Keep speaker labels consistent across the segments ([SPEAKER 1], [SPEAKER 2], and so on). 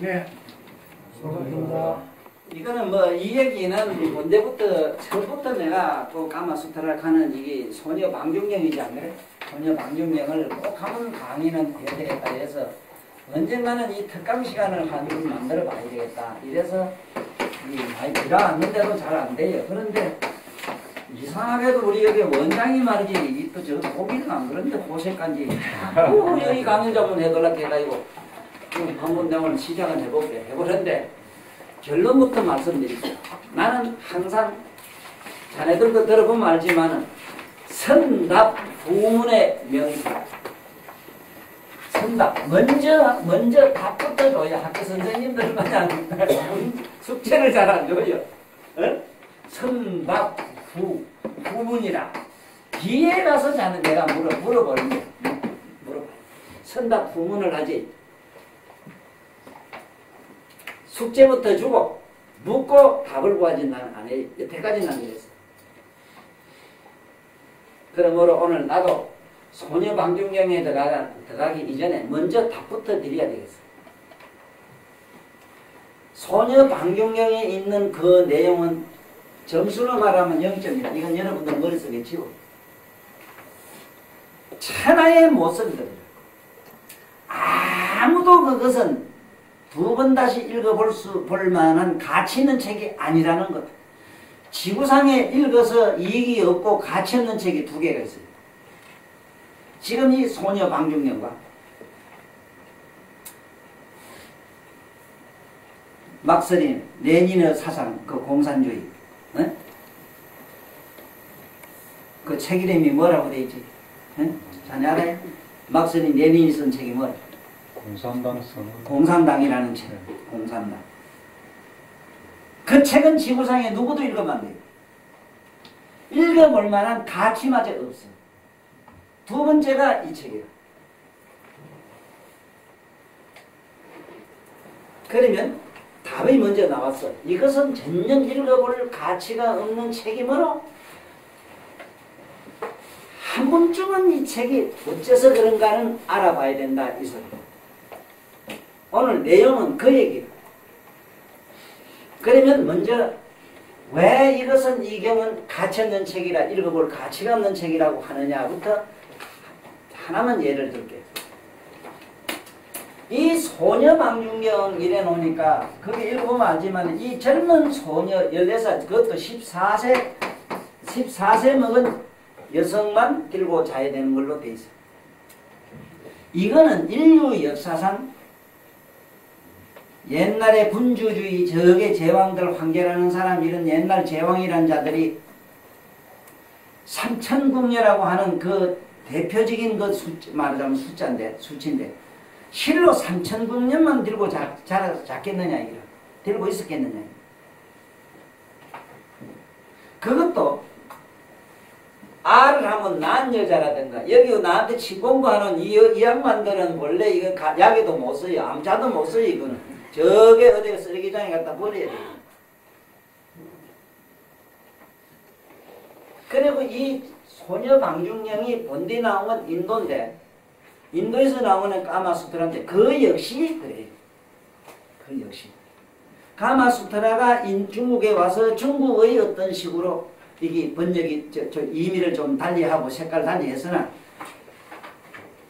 [SPEAKER 1] 네. 수고하셨습니다.
[SPEAKER 2] 이거는 뭐 이 얘기는 언제부터 처음부터 내가 꼭 가마수트라를 하는 이게 소녀 방중령이지 안 그래? 소녀 방중령을 꼭 하는 강의는 해야 되겠다 해서 언젠가는 이 특강 시간을 한번 만들어 봐야 되겠다. 이래서 많이 들어왔는데도 잘 안 돼요. 그런데 이상하게도 우리 여기 원장이 말이지 이또 저 보기는 안 그런데 호색간지 여기 강의 좀 해달라 해가지고 한번 내가 오늘 시작은 해볼게. 해보는데 결론부터 말씀드릴게요. 나는 항상 자네들도 들어보면 알지만은 선답 부문의 명이다. 선답. 먼저 답부터 줘야 학교 선생님들만 숙제를 잘 안 줘요. 어? 선답 부문이라. 뒤에 가서 자는 내가 물어보는 거. 물어봐. 선답 부문을 하지. 숙제부터 주고 묻고 답을 구하지 나는 안 해. 여태까지는 안 그랬어. 그러므로 오늘 나도 소녀 방중령에 들어가기 이전에 먼저 답부터 드려야 되겠어. 소녀 방중령에 있는 그 내용은 점수로 말하면 0점이다. 이건 여러분들 머릿속에 지워. 천하의 모습들. 아무도 그것은 두 번 다시 읽어볼 만한 가치 있는 책이 아니라는 것. 지구상에 읽어서 이익이 없고 가치 없는 책이 두 개가 있어요. 지금 이 소녀 방중령과 막스린, 레닌의 사상, 그 공산주의, 어? 그 책 이름이 뭐라고 돼 있지? 어? 자네 알아요? 막스린, 레닌이 쓴 책이 뭐야? 공산당이라는 책. 공산당. 그 책은 지구상에 누구도 읽으면 안 돼요. 읽어볼 만한 가치마저 없어. 두 번째가 이 책이에요. 그러면 답이 먼저 나왔어. 이것은 전혀 읽어볼 가치가 없는 책이므로 한 번쯤은 이 책이 어째서 그런가는 알아봐야 된다. 이 소리. 오늘 내용은 그 얘기예요. 그러면 먼저 왜 이것은 이 경은 가치 없는 책이라 읽어볼 가치가 없는 책이라고 하느냐부터 하나만 예를 들게. 이 소녀 방중령 이래 놓으니까 그게 읽어보면 알지만 이 젊은 소녀 14살 그것도 14세 먹은 여성만 들고 자야 되는 걸로 돼 있어. 이거는 인류 역사상 옛날에 군주주의 저게 제왕들 황제라는 사람 이런 옛날 제왕이라는 자들이 삼천궁녀라고 하는 그 대표적인 그 말하자면 수치인데 실로 삼천궁녀만 들고 잡겠느냐 이거 들고 있었겠느냐. 그것도 알을 하면 난 여자라든가 여기 나한테 치공부하는 이 양반들은 원래 이거 약에도 못 써요. 암자도 못 써요. 이거는 저게 어디 쓰레기장에 갖다 버려야 돼. 그리고 이 소녀 방중령이 본디 나온 건 인도인데 인도에서 나오는 가마수트라인데 그 역시 그래요. 그 역시 가마수트라가 중국에 와서 중국의 어떤 식으로 이게 번역이 의미를 좀 달리하고 색깔 달리했으나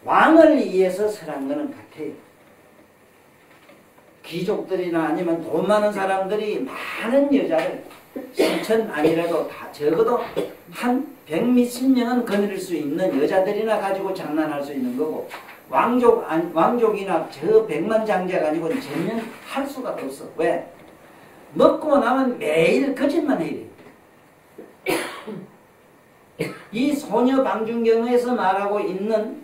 [SPEAKER 2] 왕을 위해서 설한 거는 같아요. 귀족들이나 아니면 돈 많은 사람들이 많은 여자를 수천 아니라도 다 적어도 한 100몇십 명은 거느릴 수 있는 여자들이나 가지고 장난할 수 있는 거고 왕족이나 저 백만장자가 아니고 전혀 할 수가 없어. 왜? 먹고 나면 매일 거짓말 해야 돼. 이 소녀 방중경에서 말하고 있는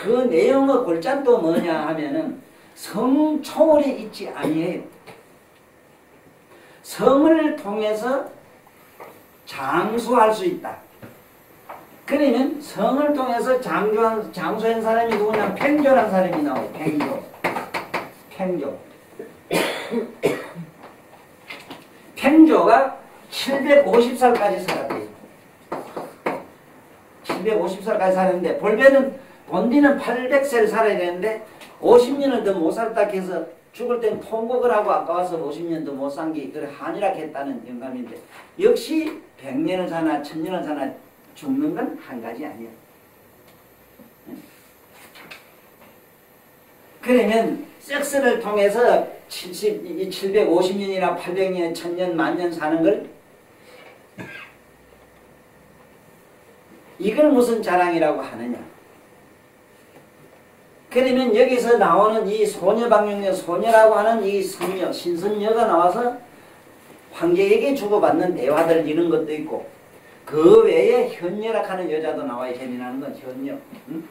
[SPEAKER 2] 그 내용의 골자도 뭐냐 하면은 성 초월이 있지 아니에요. 성을 통해서 장수할 수 있다. 그러면 성을 통해서 장수한 사람이 누구냐? 팽조라는 사람이 나와요. 팽조. 팽조가 750살까지 살았대요. 750살까지 살았는데 본디는 800세를 살아야 되는데 50년을 더 못 살다 해서 죽을 땐 통곡을 하고 아까워서 50년도 못 산 게 그래 한이라 했다는 영감인데 역시 100년을 사나 1000년을 사나 죽는 건 한 가지 아니야. 그러면 섹스를 통해서 750년이나 800년, 1000년, 만년 사는 걸 이걸 무슨 자랑이라고 하느냐. 그러면 여기서 나오는 이 소녀방용녀, 소녀라고 하는 이 성녀, 신선녀가 나와서 황제에게 주고받는 대화들 이런 것도 있고 그 외에 현녀라 하는 여자도 나와요. 재미나는 건 현녀. 응?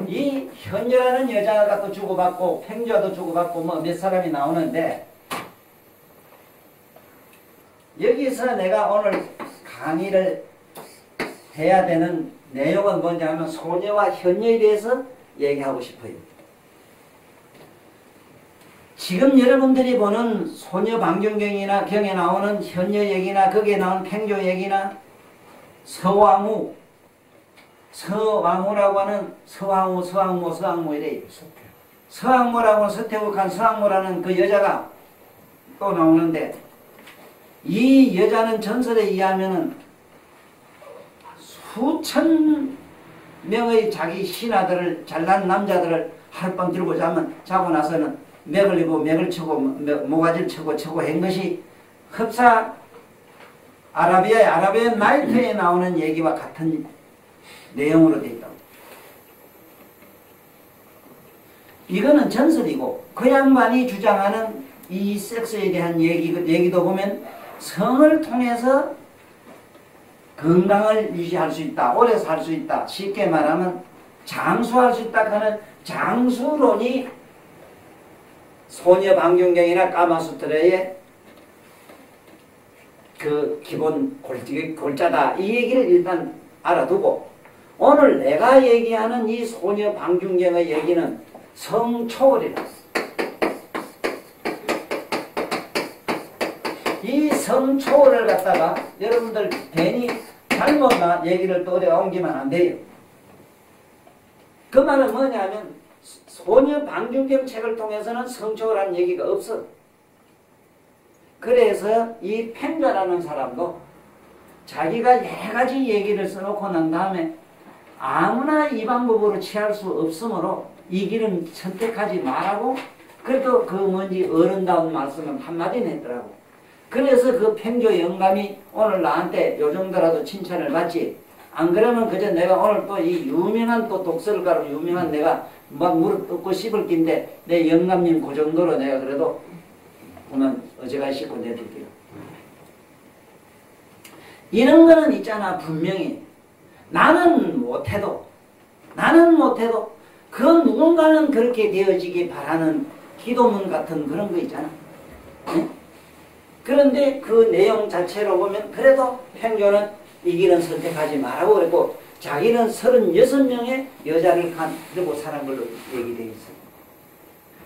[SPEAKER 2] 이 현녀라는 여자가 또 주고받고 팽조도 주고받고 뭐 몇 사람이 나오는데 여기서 내가 오늘 강의를 해야 되는 내용은 뭔지 하면 소녀와 현녀에 대해서 얘기하고 싶어요. 지금 여러분들이 보는 소녀 방경경이나 경에 나오는 현녀 얘기나 거기에 나오는 팽조 얘기나 서왕후라고 하는 서왕모 이래요. 서왕모라고 하는 서태국한 서왕모라는 그 여자가 또 나오는데 이 여자는 전설에 의하면은 수천 명의 자기 신하들을 잘난 남자들을 하룻밤 들고 자고 나서는 맥을 입고 맥을 치고 모가지를 치고 한 것이 흡사 아라비아 나이트에 나오는 얘기와 같은 내용으로 되어 있다고. 이거는 전설이고 그 양반이 주장하는 이 섹스에 대한 얘기도 보면 성을 통해서 건강을 유지할 수 있다. 오래 살 수 있다. 쉽게 말하면 장수할 수 있다 하는 장수론이 소녀 방경경이나 까마수트라의 그 기본 골자다. 이 얘기를 일단 알아두고 오늘 내가 얘기하는 이 소녀 방경경의 얘기는 성초월이다. 이 성초월을 갖다가 여러분들 괜히 잘못 얘기를 또 어디가 옮기면 안 돼요. 그 말은 뭐냐면 소녀 방중경 책을 통해서는 성초월한 얘기가 없어. 그래서 이 팽자라는 사람도 자기가 4가지 얘기를 써놓고 난 다음에 아무나 이 방법으로 취할 수 없으므로 이 길은 선택하지 말라고 그래도 그 뭔지 어른다운 말씀을 한마디는 했더라고. 그래서 그 팽조 영감이 오늘 나한테 요 정도라도 칭찬을 받지. 안 그러면 그저 내가 오늘 또 이 유명한 또 독설가로 유명한 내가 막 무릎 뜯고 씹을 낀데 내 영감님 그 정도로 내가 그래도 그만 어제가 씹고 내둘게요. 이런 거는 있잖아. 분명히 나는 못해도 그 누군가는 그렇게 되어지기 바라는 기도문 같은 그런 거 있잖아. 네? 그런데 그 내용 자체로 보면 그래도 팽조는 이 길은 선택하지 말라고 그랬고 자기는 36명의 여자를 가지고 사는 걸로 얘기되어 있어요.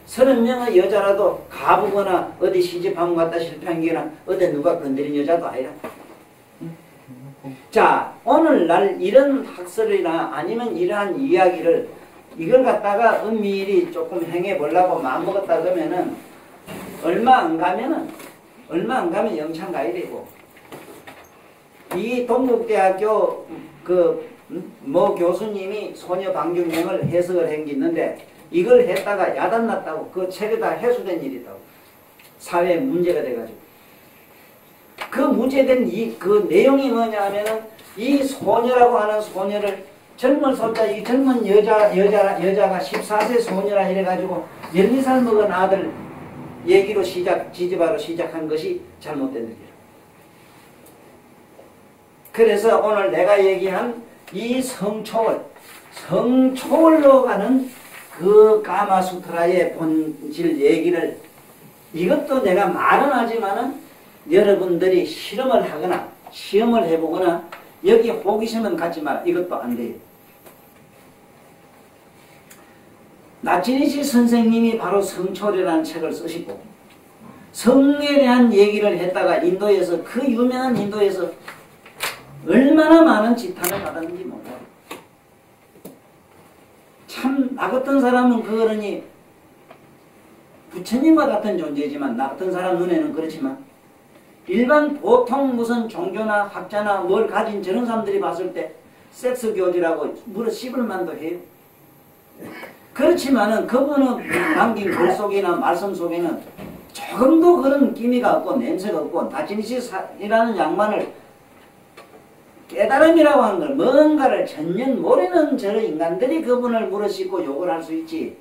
[SPEAKER 2] 30명의 여자라도 가보거나 어디 시집한 것 같다 실패한 게나 어디 누가 건드린 여자도 아니라. 자, 오늘날 이런 학설이나 아니면 이러한 이야기를 이걸 갖다가 은밀히 조금 행해 보려고 마음먹었다 그러면은 얼마 안 가면 영창 가야 되고 이 동국대학교 뭐 교수님이 소녀 방중경을 해석을 한 게 있는데 이걸 했다가 야단났다고 그 책에다 해소된 일이 있다고. 사회에 문제가 돼가지고 그 문제된 그 내용이 뭐냐 하면은 이 소녀라고 하는 소녀를 젊은 소자 이 젊은 여자가 14세 소녀라 이래가지고 12살 먹은 아들 얘기로 지지바로 시작한 것이 잘못된 일이라. 그래서 오늘 내가 얘기한 이 성초월로 가는 그 까마수트라의 본질 얘기를 이것도 내가 말은 하지만은 여러분들이 실험을 하거나 시험을 해보거나 여기 호기심은 갖지 마라. 이것도 안 돼요. 나치니시 선생님이 바로 성초월이라는 책을 쓰시고 성에 대한 얘기를 했다가 인도에서 그 유명한 인도에서 얼마나 많은 지탄을 받았는지 몰라요. 참 나 같은 사람은 그 어른이 부처님과 같은 존재지만 나 같은 사람 눈에는 그렇지만 일반 보통 무슨 종교나 학자나 뭘 가진 저런 사람들이 봤을 때 섹스 교지라고 물어 씹을 만도 해요. 그렇지만은 그분은 남긴 글 속이나 말씀 속에는 조금도 그런 기미가 없고 냄새가 없고 나치니시라는 양반을 깨달음이라고 하는 걸 뭔가를 전혀 모르는 저런 인간들이 그분을 물어씻고 욕을 할 수 있지.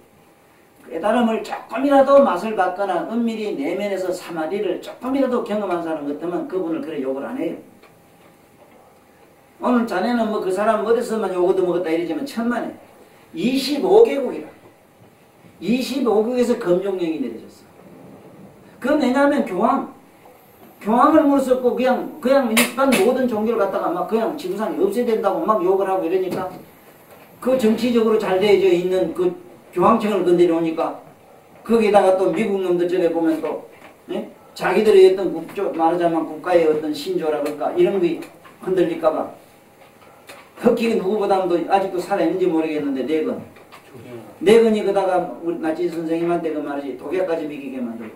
[SPEAKER 2] 깨달음을 조금이라도 맛을 봤거나 은밀히 내면에서 사마디를 조금이라도 경험한 사람 같으면 그분을 그래 욕을 안 해요. 오늘 자네는 뭐 그 사람 어디서만 욕 얻어먹었다 이러지만 천만에 25개국이라 25국에서 검종령이 내려졌어. 그건 왜냐하면 교황을 물었었고 그냥 일반 모든 종교를 갖다가 막 그냥 지구상에 없애야 된다고 막 욕을 하고 이러니까 그 정치적으로 잘 되어져 있는 그 교황청을 건드려오니까 거기다가 또 미국 놈들 전에 보면 또 자기들의 어떤 말하자면 국가의 어떤 신조라 그럴까 이런 게 흔들릴까봐 흑기는 누구보다도 아직도 살아있는지 모르겠는데 내건이 그다가 우리 나치 선생님한테 그 말이지 독약까지 먹이게 만들고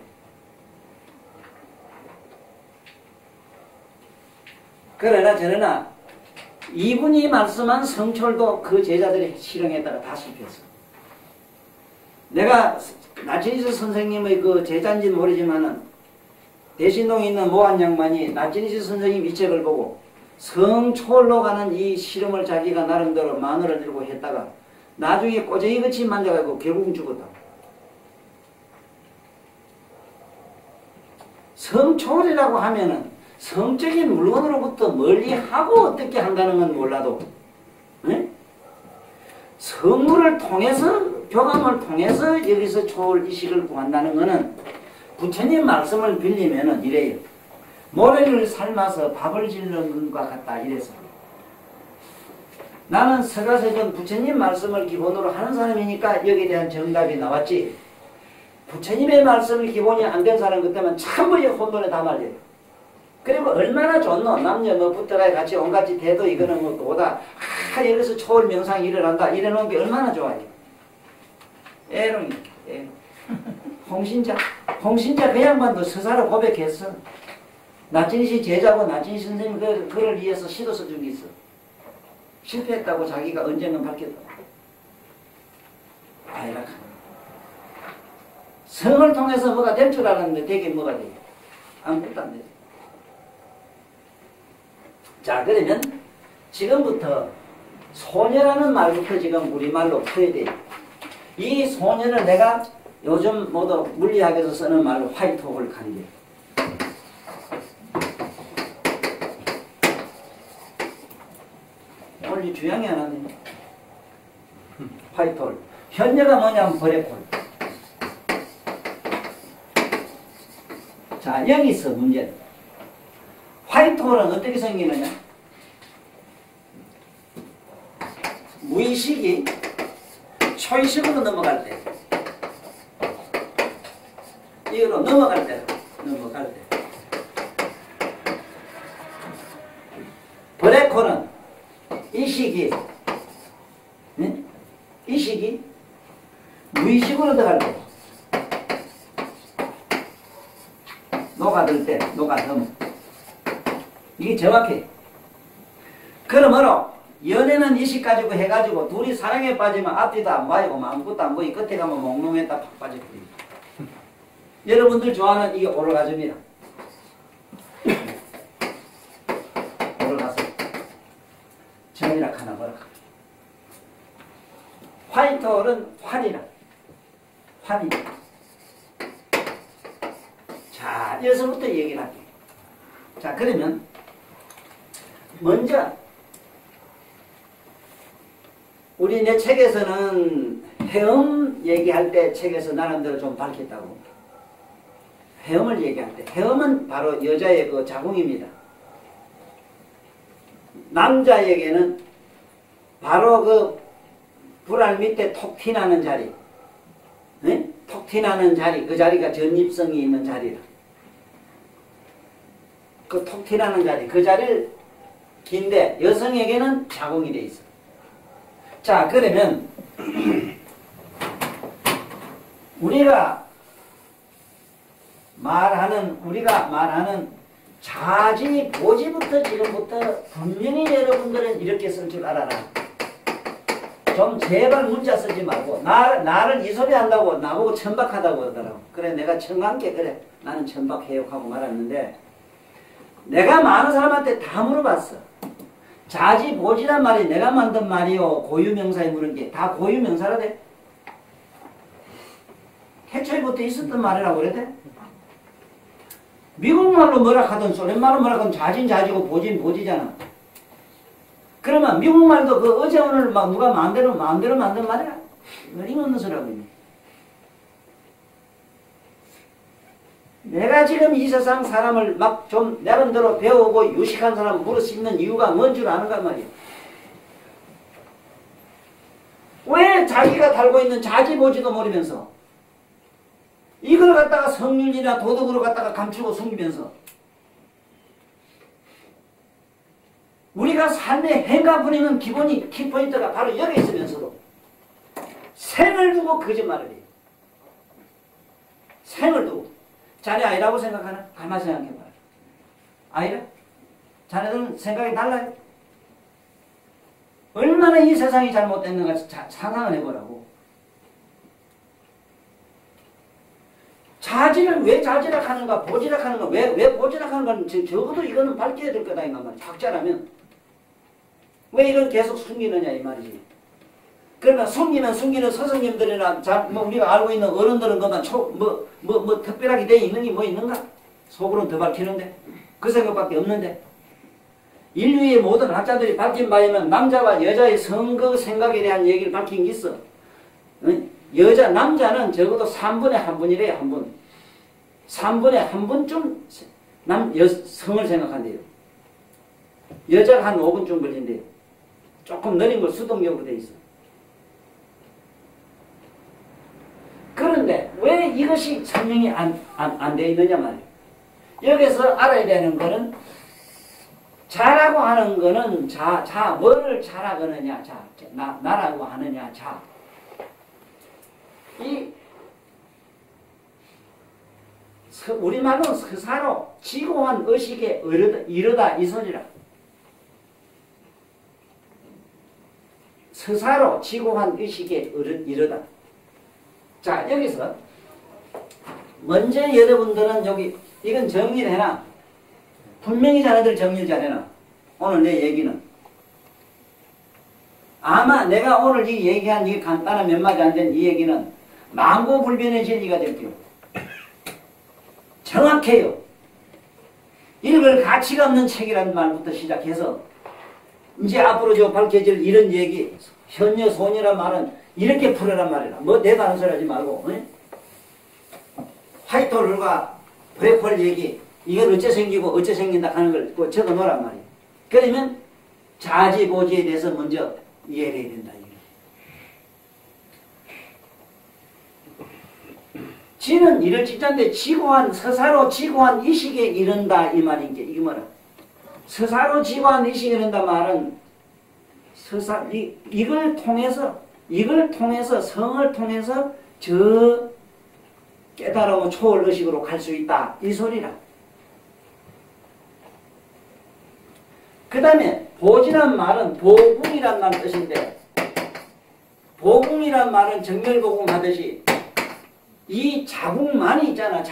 [SPEAKER 2] 그러나 저러나 이분이 말씀한 성철도 그 제자들이 실행했다가 다 실패했어. 내가 나치니스 선생님의 그 제자인지는 모르지만은 대신동에 있는 모한 양반이 나치니스 선생님 이 책을 보고 성철로 가는 이 실험을 자기가 나름대로 마누를 들고 했다가 나중에 꼬쟁이같이 만져가지고 결국은 죽었다. 성철이라고 하면은 성적인 물건으로부터 멀리하고 어떻게 한다는 건 몰라도 성물을 통해서 교감을 통해서 여기서 초월의식을 구한다는 것은 부처님 말씀을 빌리면은 이래요. 모래를 삶아서 밥을 짓는 것과 같다 이래서 나는 서가서전 부처님 말씀을 기본으로 하는 사람이니까 여기에 대한 정답이 나왔지 부처님의 말씀을 기본이 안 된 사람 같으면 참으로 혼돈에 다 말려요. 그리고 얼마나 좋노 남녀 뭐 붙어가 같이 온같이 대도 이거는 뭐 보다 여기서 초월 명상이 일어난다 이래놓은 게 얼마나 좋아요. 애롱이 홍신자 그 양반도 스스로 고백했어. 나진시 제자고 나진시 선생님 그를 위해서 시도 써준 게 있어. 실패했다고 자기가 언젠가 밝혔다. 아이락하네. 성을 통해서 뭐가 될 줄 알았는데 되게 뭐가 돼? 아무것도 안 돼. 자 그러면 지금부터 소녀라는 말부터 지금 우리말로 풀어야 돼. 이 소녀를 내가 요즘 모두 물리학에서 쓰는 말로 화이트홀 관계. 오늘 주양이 하나네. 화이트홀. 현녀가 뭐냐면 블랙홀. 자 여기서 문제는 화이트홀은 어떻게 생기느냐? 무의식이 초의식으로 넘어갈 때 이거로 넘어갈 때 블랙홀은 이 시기 무의식으로 들어갈 때 녹아들 때 녹아들 이게 정확해. 그러므로 연애는 이식 가지고 해가지고 둘이 사랑에 빠지면 앞뒤도 안 보이고 아무것도 안 보이고 끝에 가면 몽롱했다 팍 빠져버리고 여러분들 좋아하는 이게 오르가즘이라. 오르가즘 정이라 하나 뭐라 화이트홀은 환이라. 환이. 자 여기서부터 얘기를 할게요. 자 그러면 먼저 우리 내 책에서는 헤엄 얘기할 때 책에서 나름대로 좀 밝혔다고. 헤엄을 얘기할 때 헤엄은 바로 여자의 그 자궁입니다. 남자에게는 바로 그 불알 밑에 톡 튀나는 자리, 네? 톡 튀나는 자리, 그 자리가 전립성이 있는 자리라. 그 톡 튀나는 자리, 그 자리를 긴데 여성에게는 자궁이 돼 있어. 자, 그러면 우리가 우리가 말하는 자지, 보지부터 지금부터 분명히 여러분들은 이렇게 쓸 줄 알아라. 좀 제발 문자 쓰지 말고 나를 이 소리 한다고 나보고 천박하다고 하더라고. 그래 내가 청한게 그래 나는 천박해요 하고 말았는데 내가 많은 사람한테 다 물어봤어. 자지 보지란 말이 내가 만든 말이요 고유명사에 물은 게 다 고유명사라 돼. 해초부터 있었던 말이라고 그래 돼. 미국말로 뭐라 하든 소련말로 뭐라 하든 자진 자지고 보진 보지잖아. 그러면 미국말도 그 어제 오늘 막 누가 마음대로 만든 말이야. 어림없는 소리라고 있네. 내가 지금 이 세상 사람을 막 좀 나름대로 배우고 유식한 사람 물을 수 있는 이유가 뭔 줄 아는가 말이야. 왜 자기가 달고 있는 자지보지도 모르면서 이걸 갖다가 성륜이나 도덕으로 갖다가 감추고 숨기면서 우리가 삶의 행가 부리는 기본이 키포인트가 바로 여기 있으면서도 생을 두고 거짓말을 해요. 생을 두고 자네 아니라고 생각하나? 가만히 생각해봐요. 아니라? 자네들은 생각이 달라요. 얼마나 이 세상이 잘못됐는가 상상을 해보라고. 자지를 왜 자지락 하는가, 보지락 하는가, 왜 보지락 하는가, 적어도 이거는 밝혀야 될 거다, 이 말이야. 학자라면. 왜 이걸 계속 숨기느냐, 이 말이지. 그러면 숨기는 스승님들이나, 우리가 알고 있는 어른들은 그만 특별하게 돼 있는 게 뭐 있는가? 속으로는 더 밝히는데. 그 생각밖에 없는데. 인류의 모든 학자들이 밝힌 바에는 남자와 여자의 성그 생각에 대한 얘기를 밝힌 게 있어. 남자는 적어도 3분의 1분이래요, 1분. 3분의 1분쯤 성을 생각한대요. 여자가 한 5분쯤 걸린대요. 조금 느린 걸 수동적으로 돼 있어. 그런데 왜 이것이 설명이 안 돼 있느냐 말이에요. 여기서 알아야 되는 거는 자라고 하는 거는 뭐를 자라거느냐, 나라고 하느냐, 우리말로는 서사로 지고한 의식에 이르다 이 소리라. 서사로 지고한 의식에 이르다. 자, 여기서 먼저 여러분들은 여기 이건 정리를 해놔. 분명히 자네들 정리를 잘해놔. 오늘 내 얘기는 아마 내가 오늘 이 얘기한 이 간단한 몇 마디 안 된 이 얘기는 만고불변의 진리가 될게요. 정확해요. 읽을 가치가 없는 책이라는 말부터 시작해서 이제 앞으로 밝혀질 이런 얘기, 현녀 소녀란 말은 이렇게 풀어란 말이라. 뭐 대단한 소리 하지 말고, 화이트홀과 블랙홀 얘기, 이건 어째 생기고 어째 생긴다 하는 걸 적어 놓으란 말이에요. 그러면 자지보지에 대해서 먼저 이해를 해야 된다. 지는 이를 짓자인데 서사로 지고한 의식에 이른다 이 말인 게 이게 뭐라? 서사로 지고한 의식에 이른다 말은 이걸 통해서 성을 통해서 저 깨달음의 초월 의식으로 갈 수 있다 이 소리라. 그 다음에 보지란 말은 보궁이란 말 뜻인데 보궁이란 말은 정멸보궁 하듯이 이 자궁만이 있잖아.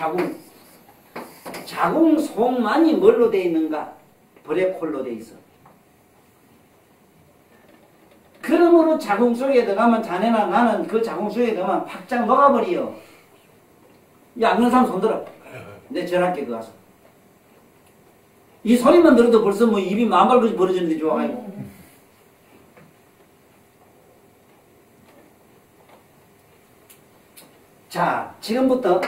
[SPEAKER 2] 자궁 속만이 뭘로 돼 있는가? 블랙홀로 돼 있어. 그러므로 자궁 속에 들어가면 자네나 나는 그 자궁 속에 들어가면 팍장 녹아버려. 야, 아는 사람 손들어. 내 전할게 그 가서. 이 소리만 들어도 벌써 뭐 입이 만발같이 벌어지는데 좋아가지고. 자, 지금부터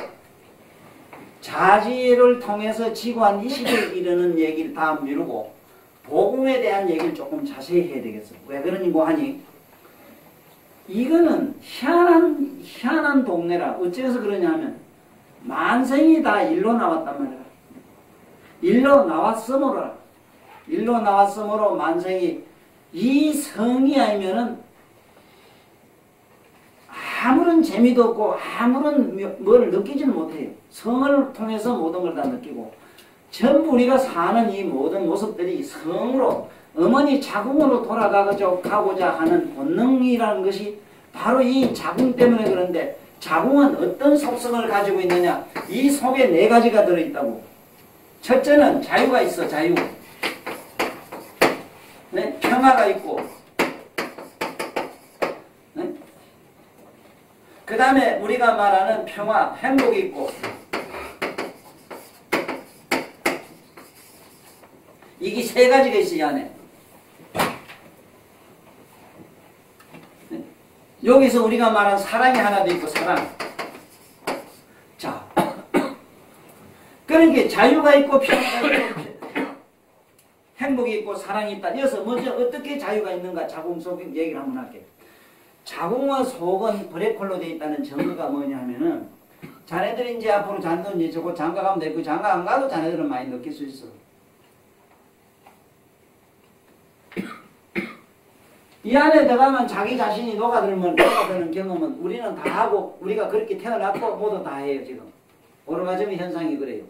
[SPEAKER 2] 자지를 통해서 지고한 이식을 이루는 얘기를 다 미루고 보궁에 대한 얘기를 조금 자세히 해야 되겠어. 왜 그러냐고 하니 이거는 희한한 동네라. 어째서 그러냐 하면 만생이 다 일로 나왔단 말이야. 일로 나왔으므로 만생이 이 성이 아니면은 아무런 재미도 없고 아무런 뭘 느끼지는 못해요. 성을 통해서 모든 걸 다 느끼고 전부 우리가 사는 이 모든 모습들이 성으로 어머니 자궁으로 돌아가고자 하는 본능이라는 것이 바로 이 자궁 때문에 그런데 자궁은 어떤 속성을 가지고 있느냐? 이 속에 네 가지가 들어있다고. 첫째는 자유가 있어. 자유. 네? 평화가 있고 네? 그 다음에 우리가 말하는 평화, 행복이 있고 이게 세 가지가 있어 이 안에. 네? 여기서 우리가 말하는 사랑이 하나 더 있고 사랑. 자, 그러니까 자유가 있고 평화가 있고 행복이 있고 사랑이 있다. 여기서 먼저 어떻게 자유가 있는가 자궁 속 얘기를 한번 할게요. 자궁과 속은 브래콜로 되어 있다는 증거가 뭐냐 하면은 자네들이 이제 앞으로 잔돈 이제 저거 장가 가면 되고 장가 안 가도 자네들은 많이 느낄 수 있어. 이 안에 들어가면 자기 자신이 녹아드는 경험은 우리는 다 하고 우리가 그렇게 태어났고 모두 다 해요 지금. 오르가즘의 현상이 그래요.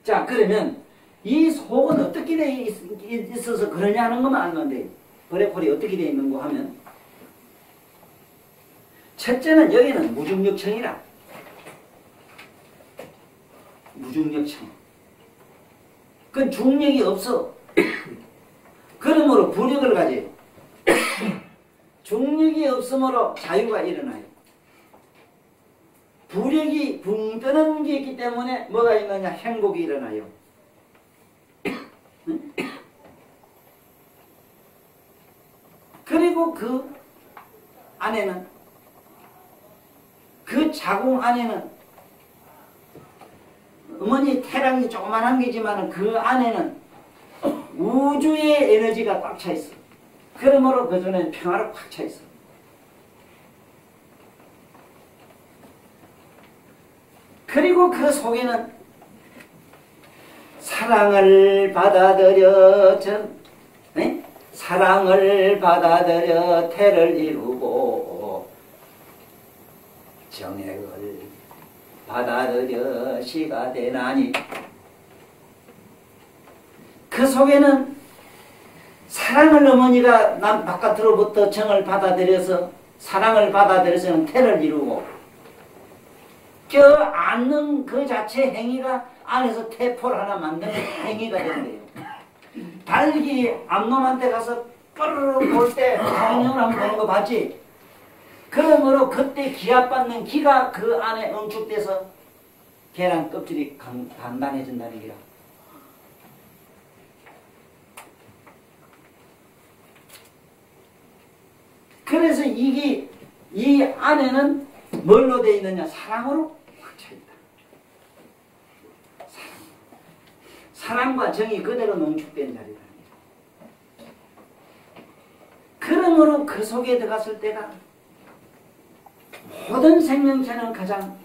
[SPEAKER 2] 자 그러면 이 속은 어떻게 돼 있어서 그러냐는 것만 알면 돼요. 브래콜이 어떻게 돼 있는 거 하면 첫째는 여기는 무중력청이라. 무중력청. 그건 중력이 없어. 그러므로 부력을 가져요. 중력이 없으므로 자유가 일어나요. 부력이 붕 뜨는 게 있기 때문에 뭐가 있느냐? 행복이 일어나요. 그리고 그 안에는 그 자궁 안에는 어머니 태랑이 조그만한 게지만 그 안에는 우주의 에너지가 꽉 차 있어. 그러므로 그 전에는 평화로 꽉 차 있어. 그리고 그 속에는 사랑을 받아들여 사랑을 받아들여 태를 이루고 정액을 받아들여 시가 되나니 그 속에는 사랑을 어머니가 남 바깥으로부터 정을 받아들여서 사랑을 받아들여서는 태를 이루고 껴안는 그 자체 행위가 안에서 태포를 하나 만드는 행위가 된대요. 닭이 암놈한테 가서 뽀르르 볼 때 성령을 한번 보는 거 봤지? 그러므로 그때 기압받는 기가 그 안에 응축돼서 계란 껍질이 단단해진다는 거야. 그래서 이게 이 안에는 뭘로 되어 있느냐? 사랑으로 꽉 차 있다. 사랑과 정이 그대로 농축된 자리다. 그러므로 그 속에 들어갔을 때가 모든 생명체는 가장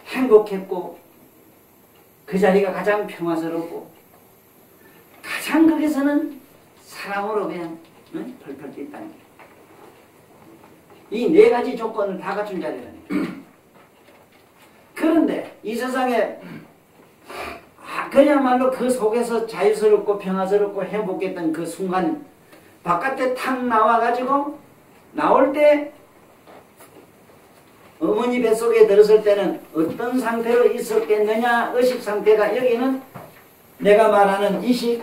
[SPEAKER 2] 행복했고 그 자리가 가장 평화스럽고 가장 거기서는 사랑으로 그냥 펄펄 뛴다는 거예요. 이 네 가지 조건을 다 갖춘 자리라는 거예요. 그런데 이 세상에 그야말로 그 속에서 자유스럽고 평화스럽고 행복했던 그 순간 바깥에 탁 나와가지고 나올 때 어머니 뱃속에 들었을 때는 어떤 상태로 있었겠느냐? 의식 상태가 여기는 내가 말하는 이식,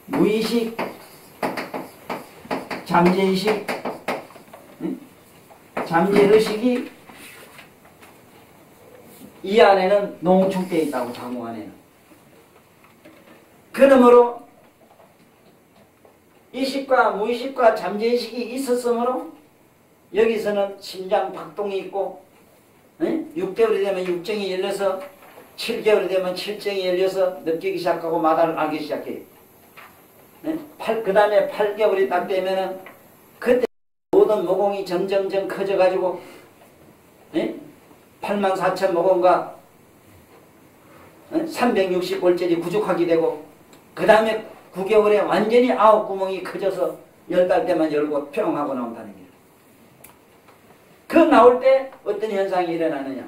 [SPEAKER 2] 무의식, 잠재의식, 잠재의식이 이 안에는 농축되어 있다고 자궁 안에는. 그러므로 의식과 무의식과 잠재의식이 있었으므로 여기서는 심장 박동이 있고 6개월이 되면 육정이 열려서 7개월이 되면 칠정이 열려서 느끼기 시작하고 마다를 알기 시작해요. 그 다음에 8개월이 딱 되면은 그때 모든 모공이 점점점 커져가지고 84,000 모공과 360골짜리 구축하게 되고 그 다음에 9개월에 완전히 9구멍이 커져서 10달 때만 열고 평 하고 나온다는 거예요. 그 나올 때 어떤 현상이 일어나느냐.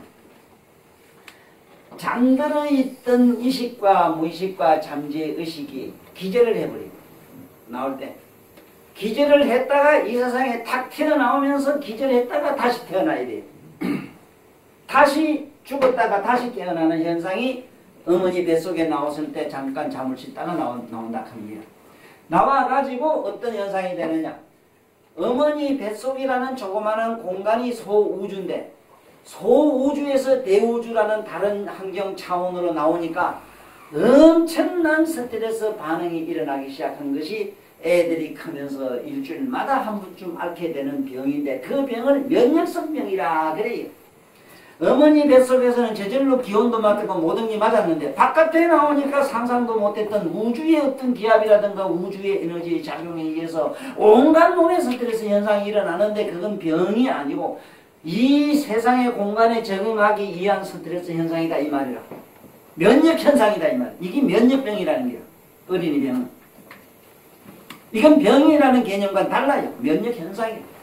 [SPEAKER 2] 잠들어 있던 의식과 무의식과 잠재의 의식이 기절을 해버리고 나올 때 기절을 했다가 이 세상에 탁 튀어나오면서 기절했다가 다시 태어나야 돼요. 다시 죽었다가 다시 깨어나는 현상이 어머니 뱃속에 나왔을 때 잠깐 잠을 쉬다가 나온다 합니다. 나와가지고 어떤 현상이 되느냐. 어머니 뱃속이라는 조그마한 공간이 소우주인데 소우주에서 대우주라는 다른 환경 차원으로 나오니까 엄청난 스트레스 반응이 일어나기 시작한 것이 애들이 크면서 일주일마다 한 번쯤 앓게 되는 병인데 그 병을 면역성병이라 그래요. 어머니 뱃속에서는 저절로 기온도 맞고 모든 게 맞았는데 바깥에 나오니까 상상도 못했던 우주의 어떤 기압이라든가 우주의 에너지의 작용에 의해서 온갖 몸의 스트레스 현상이 일어나는데 그건 병이 아니고 이 세상의 공간에 적응하기 위한 스트레스 현상이다 이 말이라. 면역 현상이다 이 말. 이게 면역병이라는 거예요. 어린이 병은. 이건 병이라는 개념과는 달라요. 면역 현상이에요.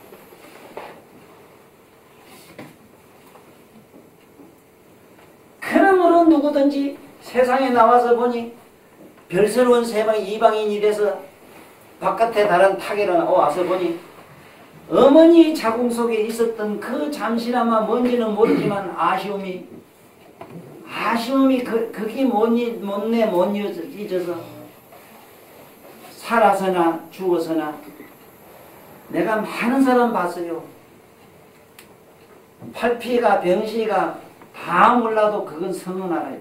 [SPEAKER 2] 그러므로 누구든지 세상에 나와서 보니 별스러운 세방이 이방인이 돼서 바깥에 다른 타계로 와서 보니 어머니 자궁 속에 있었던 그 잠시나마 뭔지는 모르지만 아쉬움이 그게 못 잊어서 살아서나 죽어서나 내가 많은 사람 봤어요. 팔피가 병시가 다 몰라도 그건 성은 알아요.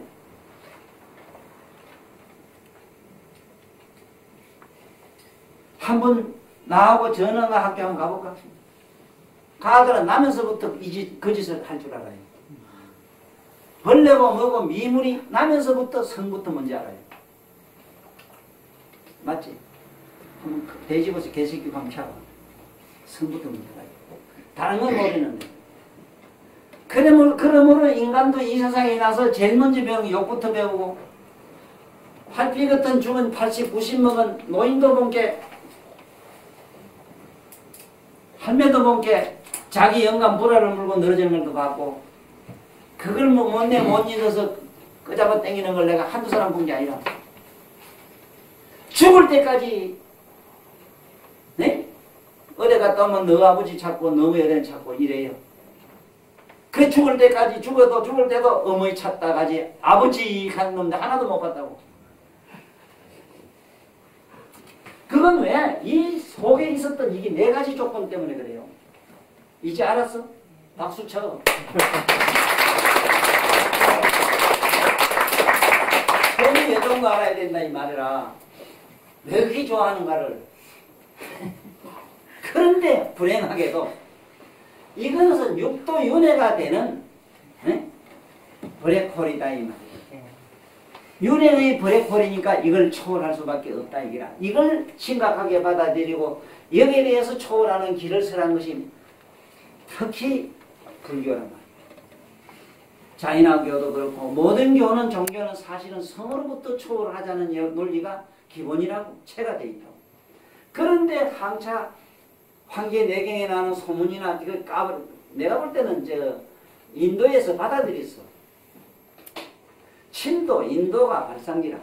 [SPEAKER 2] 한번 나하고 전화가 학교 한번 가볼까? 가더라 나면서부터 그 짓을 할 줄 알아요. 벌레고 뭐고 미물이 나면서부터 성부터 뭔지 알아요. 맞지? 한번 돼지고서 개새끼 한번 잡아. 성부터 뭔지 알아요. 다른 건 모르는데. 그러므로 인간도 이 세상에 나서 제일 먼저 배우는 욕부터 배우고 팔피 같은 죽은 80, 90 먹은 노인도 본게 할매도 본게 자기 영감 불화를 물고 늘어지는 것도 봤고 그걸 못 잊어서 끄잡아 당기는 걸 내가 한두 사람 본 게 아니라 죽을 때까지 네? 어디 갔다 오면 너 아버지 찾고 너 여den 찾고 이래요. 그 죽을 때까지 죽을 때도 어머니 찾다 가지 아버지 하는 놈들 하나도 못 봤다고. 그건 왜? 이 속에 있었던 이게 4가지 조건 때문에 그래요. 이제 알았어? 박수 쳐. 손이 왜 좋은 거 알아야 된다 이 말이라. 왜 그렇게 좋아하는가를. 그런데 불행하게도 이것은 육도 윤회가 되는 브레콜이다 이 말이에요. 윤회의 브레콜이니까 이걸 초월할 수밖에 없다 이기라. 이걸 심각하게 받아들이고 여기에 대해서 초월하는 길을 설한 것이 특히 불교란 말이에요. 자인화교도 그렇고 모든 교는 종교는 사실은 성으로부터 초월하자는 논리가 기본이라고 체가 돼 있다고. 그런데 항차 황계 내경에 나오는 소문이나 이거 내가 볼 때는 인도에서 받아들였어. 인도가 발상기라.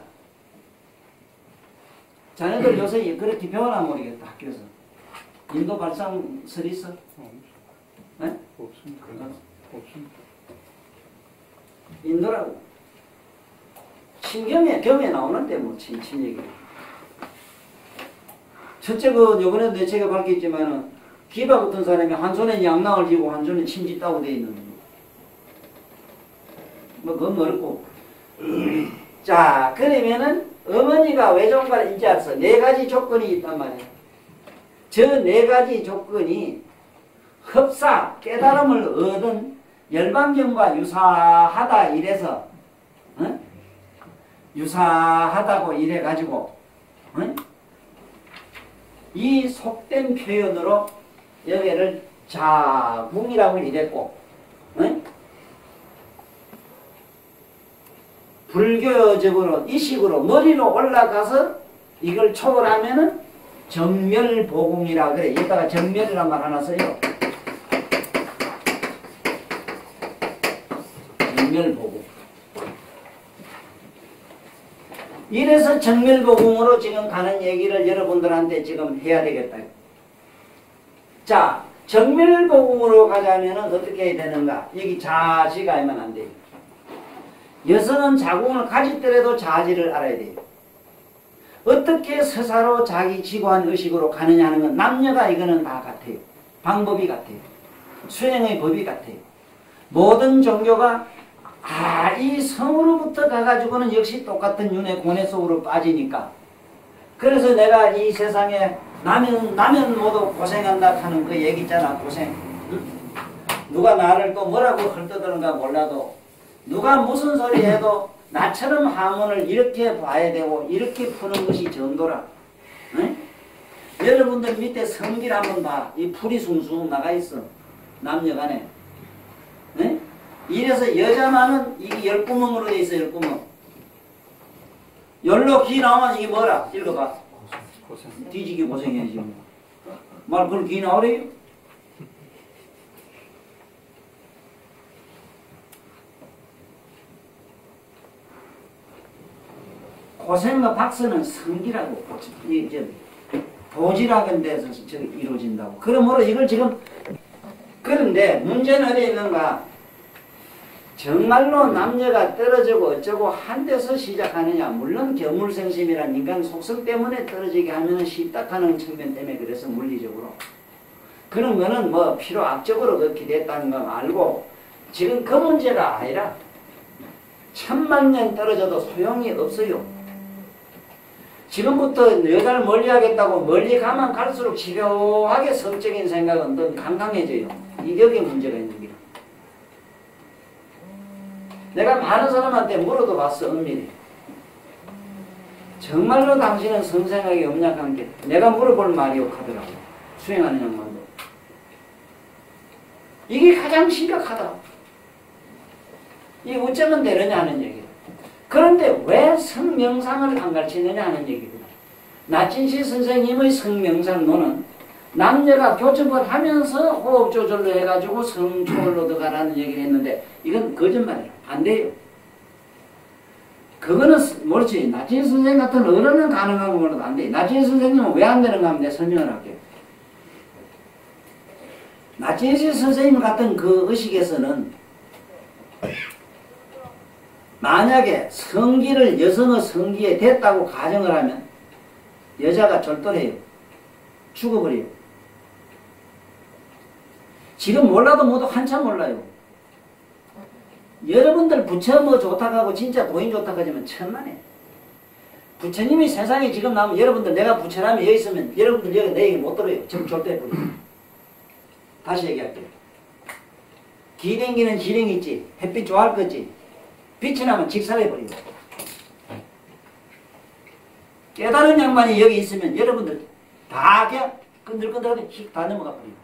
[SPEAKER 2] 자네들 요새 그렇게 배워나 모르겠다 학교에서. 인도 발상설 있어? 네?
[SPEAKER 1] 없습니다. 없습니다.
[SPEAKER 2] 인도라고. 경에 나오는데 뭐 친얘기. 첫째 요번에도 내 책에 밝혔지만은 기바 같은 사람이 한 손에 양낭을 쥐고 한 손에 침지 따고 돼 있는 뭐 그건 어렵고. 자 그러면은 어머니가 왜 좋은 걸 이제 알았어. 4가지 조건이 있단 말이야. 저 4가지 조건이 흡사 깨달음을 얻은 열반경과 유사하다 이래서 유사하다고 이래가지고 이 속된 표현으로 여기를 자궁이라고 이랬고 불교적으로 이식으로 머리로 올라가서 이걸 초월하면은 정멸보궁이라 그래. 이따가 정멸이란 말 하나 써요. 정멸보궁. 이래서 정멸보궁으로 지금 가는 얘기를 여러분들한테 지금 해야 되겠다. 자, 정멸보궁으로 가자면은 어떻게 해야 되는가? 여기 자지가 알면 안 돼요. 여성은 자궁을 가지더라도 자지를 알아야 돼요. 어떻게 서사로 자기 지구한 의식으로 가느냐 하는 건 남녀가 이거는 다 같아요. 방법이 같아요. 수행의 법이 같아요. 모든 종교가 이 성으로부터 가가지고는 역시 똑같은 윤회 고뇌 속으로 빠지니까 그래서 내가 이 세상에 나면 모두 고생한다 하는 그 얘기 있잖아. 고생. 응? 누가 나를 또 뭐라고 헐떠드는가 몰라도 누가 무슨 소리 해도 나처럼 하문을 이렇게 봐야 되고 이렇게 푸는 것이 정도라. 응? 여러분들 밑에 성길 한번 봐. 이 풀이 숭숭 나가 있어. 남녀간에. 응? 이래서 여자만은 이게 열구멍으로 돼 있어. 열구멍. 열로 기 나오면 이게 뭐라? 읽어봐.
[SPEAKER 1] 고생.
[SPEAKER 2] 뒤지기 고생해야지. 말 그걸 기 나오래요? 고생과 박수는 성기라고 도지락은 데서 이루어진다고. 그러므로 이걸 지금 그런데 문제는 어디 있는가? 정말로 남녀가 떨어지고 어쩌고 한 데서 시작하느냐. 물론 견물생심이란 인간 속성 때문에 떨어지게 하면 쉽다 하는 측면 때문에 그래서 물리적으로 그런 거는 뭐 필요악적으로 그렇게 됐다는 거 알고 지금 그 문제가 아니라 1000만 년 떨어져도 소용이 없어요. 지금부터 여자를 멀리하겠다고 멀리 가면 갈수록 집요하게 성적인 생각은 더 강강해져요. 이격의 문제가 있는 게. 내가 많은 사람한테 물어도 봤어. 은밀히. 정말로 당신은 성생각이 없냐고 게 내가 물어볼 말이요 하더라고. 수행하는 양반도. 이게 가장 심각하다. 이게 어쩌면 되느냐 하는 얘기예요. 그런데 왜 성명상을 안 가르치느냐 하는 얘기구나. 나진시 선생님의 성명상론은 남녀가 교첩을 하면서 호흡 조절로 해가지고 성초월로 들어가라는 얘기를 했는데 이건 거짓말이야. 안 돼요. 그거는 모르지. 나진 선생님 같은 어른은 가능한 거는 안 돼. 나진 선생님은 왜 안 되는가 하면 내가 설명을 할게요. 나진시 선생님 같은 그 의식에서는 만약에 성기를 여성의 성기에 됐다고 가정을 하면 여자가 절도해요. 죽어버려요. 지금 몰라도 모두 한참 몰라요. 여러분들 부처 뭐 좋다고 하고 진짜 도인 좋다고 하지만 천만에. 부처님이 세상에 지금 나오면 여러분들 내가 부처라면 여기 있으면 여러분들 여기 내 얘기 못 들어요. 지금 절도해버려요. 다시 얘기할게요. 기댕기는 지렁이 있지. 햇빛 좋아할 거지. 빛이 나면 직살해버리고. 깨달은 양반이 여기 있으면 여러분들 다 그냥 끈들끈들하게 휙 다 넘어가 버리고.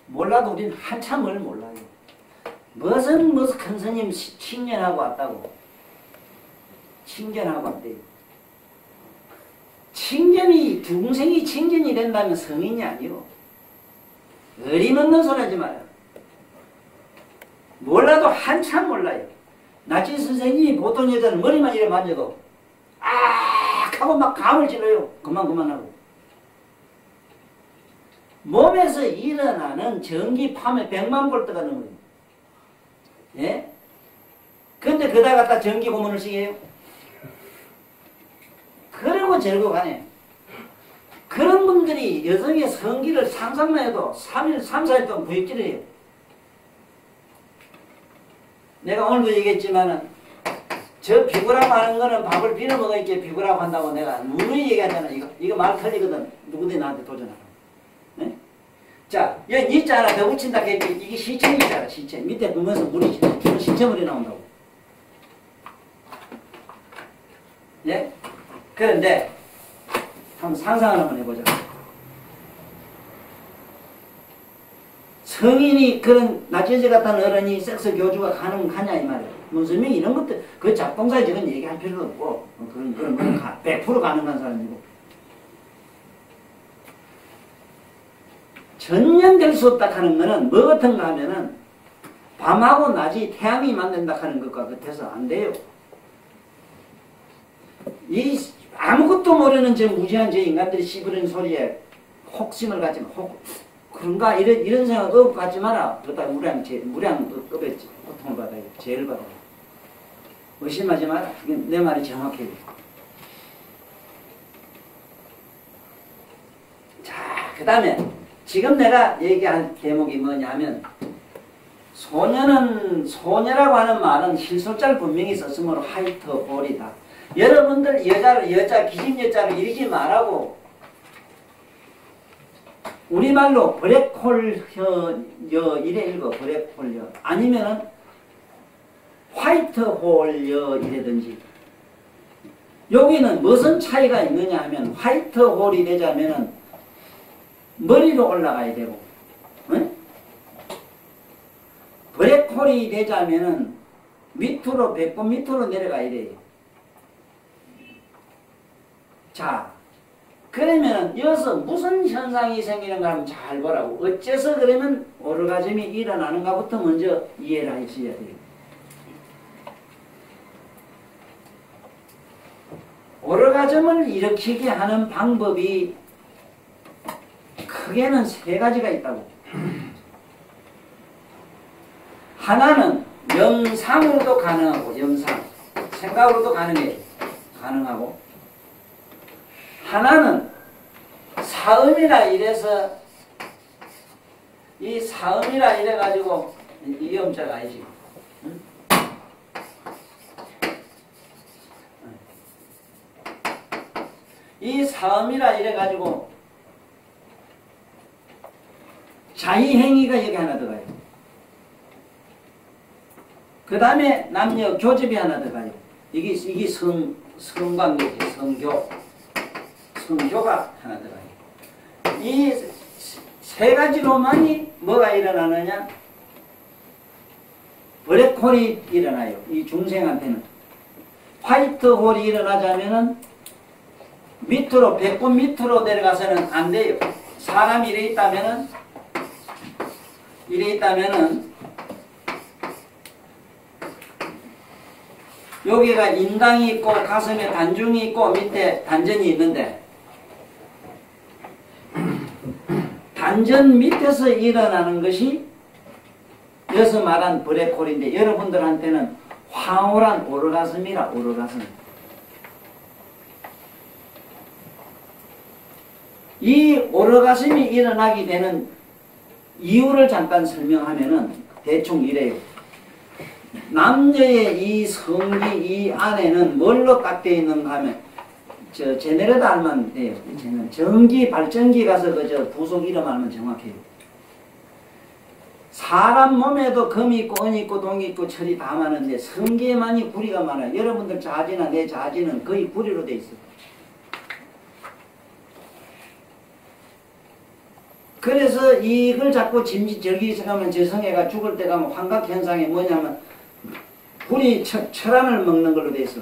[SPEAKER 2] 몰라도 우리는 한참을 몰라요. 무슨 큰 스님 칭견하고 왔다고. 칭견하고 왔대요. 칭견이 중생이 칭견이 된다면 성인이 아니오. 어림없는 소리 하지 마요. 몰라도 한참 몰라요. 나치 선생님이 보통 여자는 머리만 이래 만져도 하고 막 감을 질러요. 그만하고. 몸에서 일어나는 전기파면 100만 볼트가 넘어요. 예? 근데 그다 갖다 전기 고문을 시켜요. 그러고 절고 가네. 그런 분들이 여성의 성기를 상상만 해도 3일, 3, 4일 동안 부익질을 해요. 내가 오늘도 얘기했지만은 저 비구라고 하는 거는 밥을 비벼 먹으니까 비구라고 한다고 내가 누누이 얘기하잖아. 이거 말 틀리거든. 누구든지 나한테 도전하라. 네? 자, 여기 니자 하나 더 붙인다 했지. 이게 시체이잖아. 시체. 밑에 보면서 물이 시체물이 나온다고. 예? 그런데 한번 상상을 한번 해보자. 성인이 그런 나치즈 같은 어른이 섹스 교주가 가능하냐 이 말이야. 무슨 명 이런 것들 그 작동사에 저건 얘기할 필요도 없고 그런 100% 가능한 사람이고 전혀 수 없다 하는 거는 뭐 같은가 하면은 밤하고 낮이 태양이 만든다 하는 것과 같아서 안 돼요. 이 아무것도 모르는 저 무지한 저 인간들이 씹으는 소리에 혹심을 갖지 마. 그런가 이런 생각 갖지 마라. 그러다 무량급의 고통을 받아요. 죄를 받아요. 의심하지 마라. 내 말이 정확해요. 자, 그 다음에 지금 내가 얘기할 대목이 뭐냐면 소녀라고 하는 말은 실소자를 분명히 썼으므로 화이트 홀이다. 여러분들 기심 여자를 이러지 말라고 우리말로 블랙홀 이래 읽어. 블랙홀 아니면은 화이트홀 이래든지. 여기는 무슨 차이가 있느냐 하면 화이트홀이 되자면은 머리로 올라가야 되고, 응? 블랙홀이 되자면은 밑으로 100번 밑으로 내려가야 돼요. 자, 그러면 여기서 무슨 현상이 생기는가 하면 잘 보라고. 어째서 그러면 오르가즘이 일어나는가부터 먼저 이해를 하셔야 돼요. 오르가즘을 일으키게 하는 방법이 크게는 3가지가 있다고. 하나는 영상으로도 가능하고, 생각으로도 가능하고, 하나는 사음이라 이래서, 이 사음이라 이래가지고, 이 음자가 아니지. 응? 이 사음이라 이래가지고, 자의행위가 여기 하나 들어가요. 그 다음에 남녀 교집이 하나 들어가요. 이게 성관계지, 성교가 하나 들어가요. 이 3가지로만이 뭐가 일어나느냐? 블랙홀이 일어나요. 이 중생한테는. 화이트홀이 일어나자면은 밑으로, 100번 밑으로 내려가서는 안 돼요. 사람이 이래 있다면은 여기가 인당이 있고 가슴에 단중이 있고 밑에 단전이 있는데 단전 밑에서 일어나는 것이 여기서 말한 블랙홀인데 여러분들한테는 황홀한 오르가슴이라. 오르가슴. 이 오르가슴이 일어나게 되는 이유를 잠깐 설명하면은 대충 이래요. 남녀의 이 성기 이 안에는 뭘로 딱 되어 있는가 하면 제네레다 알면 돼요. 전기 발전기 가서 그저 부속 이름 알면 정확해요. 사람 몸에도 금이 있고 은이 있고 동이 있고 철이 다 많은데 성기에만이 구리가 많아요. 여러분들 자지나 내 자지는 거의 구리로 되어 있어요. 그래서 이걸 자꾸 저기 가면 저성애가 죽을 때 가면 환각현상이 뭐냐면 불이 철안을 먹는 걸로 돼 있어.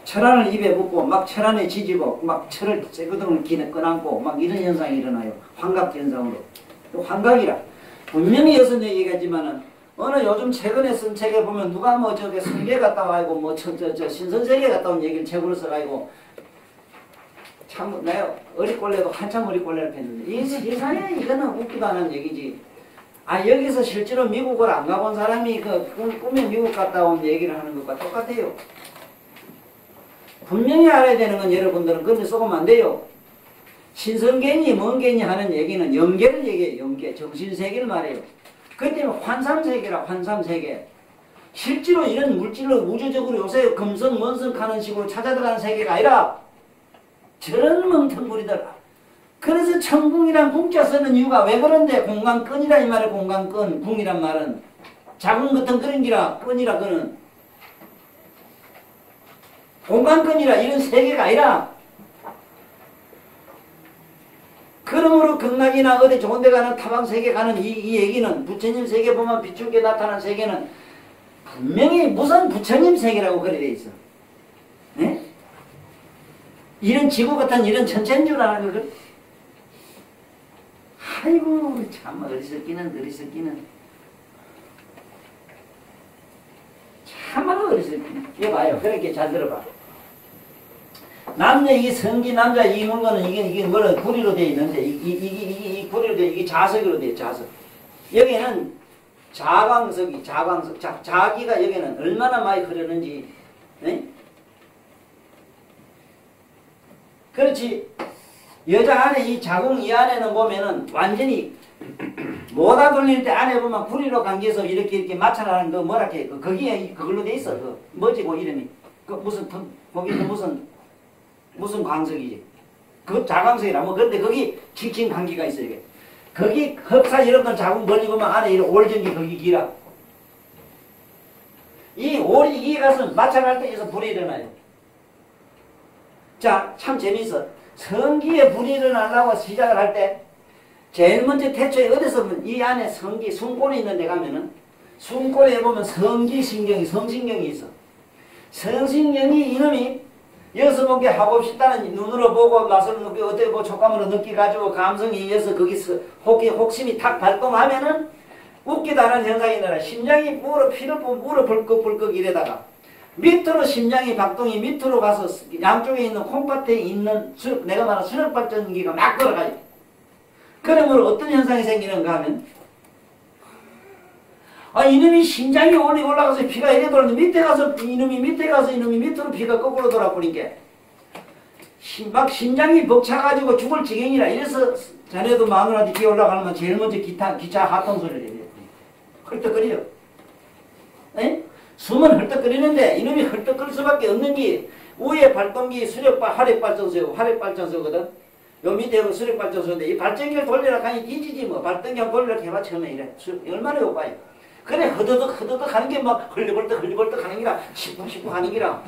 [SPEAKER 2] 철안을 입에 붓고 막 철안에 지지고 막 철을 쇠구덩을 기내 꺼안고 막 이런 현상이 일어나요. 환각현상으로. 환각이라. 분명히 여기서 얘기하지만은 어느 요즘 최근에 쓴 책에 보면 누가 뭐 저게 성계 갔다 와가지고 뭐 신선세계 갔다 온 얘기를 책으로 써가지고 참 내가 어리꼴레도 한참 어리꼴레를 폈는데 이 세상에 이거는 웃기도 않은 얘기지. 아 여기서 실제로 미국을 안 가본 사람이 그 꿈에 미국 갔다 온 얘기를 하는 것과 똑같아요. 분명히 알아야 되는 건 여러분들은 그런데 쏘면 안 돼요. 신성계니 뭔계니 하는 얘기는 영계를 얘기해요. 영계. 정신세계를 말해요. 그 때문에 환상세계라. 환상세계. 실제로 이런 물질로 우주적으로 요새 금성 원성 하는 식으로 찾아들어가는 세계가 아니라 저런 멍텅구리들. 그래서 천궁이란 궁자 쓰는 이유가 왜 그런데 공간끈이라 이 말에 공간끈. 궁이란 말은 자궁 같은 그런 기라. 끈이라 그는 공간끈이라 이런 세계가 아니라 그러므로 극락이나 어디 좋은 데 가는 타방세계 가는 이 얘기는 부처님 세계 보면 비추게 나타난 세계는 분명히 무슨 부처님 세계라고 그래 돼 있어. 네? 이런 지구 같은 이런 천체인 줄 아는 걸 아이고 참 어리석기는 참말로 어리석기는. 이거 봐요. 그렇게 잘 들어봐. 남녀 이 성기 남자 이는 거는 이게 뭐라 구리로 되어 있는데 이 구리로 되어 이게 자석으로 되어 자석. 여기는 자광석 자기가 여기는 얼마나 많이 흐르는지. 에? 그렇지. 여자 안에 이 자궁 이 안에는 보면은 완전히 모다 돌릴 때 안에 보면 구리로 감겨서 이렇게 맞춰나가는 거 뭐라 해. 거기에 그걸로 돼 있어. 그 뭐지 그 이름이. 그 무슨 거기는 무슨 광석이지. 그 자광석이라 뭐 그런데 거기 칭칭 감기가 있어 이게. 거기 흡사 여러분들 자궁 벌리고 막 안에 이런 올전기 거기 기라. 이 올이 기 가서 맞춰갈 때 여기서 불이 일어나요. 자, 참 재밌어. 성기에 불이 일어나려고 시작을 할 때 제일 먼저 태초에 어디서 이 안에 성기 숨골이 있는 데 가면은 숨골에 보면 성기신경이 성신경이 있어. 성신경이 이놈이 여기서 보게 하고 싶다는 눈으로 보고 맛을 느끼고 어떻게 뭐 촉감으로 느끼가지고 감성이 이어서 거기서 혹심이 탁 발동하면은 웃기다는 현상이 일어나. 심장이 물어 피를 물어 벌컥벌컥 이래다가 밑으로 심장이 박동이 밑으로 가서 양쪽에 있는 콩밭에 있는 내가 말한 수력발전기가 막 돌아가요. 그러므로 어떤 현상이 생기는가 하면 이놈이 심장이 올라가서 피가 이래 돌았는데 밑에 가서 이놈이 밑으로 피가 거꾸로 돌아버리니까 막 심장이 벅차가지고 죽을 지경이라. 이래서 자네도 마누라한테 기어 올라가면 제일 먼저 기차 하통 소리를 해요. 헐떡거려요. 에? 숨은 헐떡거리는데 이놈이 헐떡거릴 수밖에 없는 게 위에 발동기 화력발전소거든. 요 밑에 수력발전소인데 이 발전기를 돌리라 하니 뒤지지 뭐. 발전기 한번 돌리라 해봐 처음에 이래. 얼마나 효과요. 그래 허드덕 하는 게 막 흘리벌떡 하는 기라. 시쿵 하는 기라.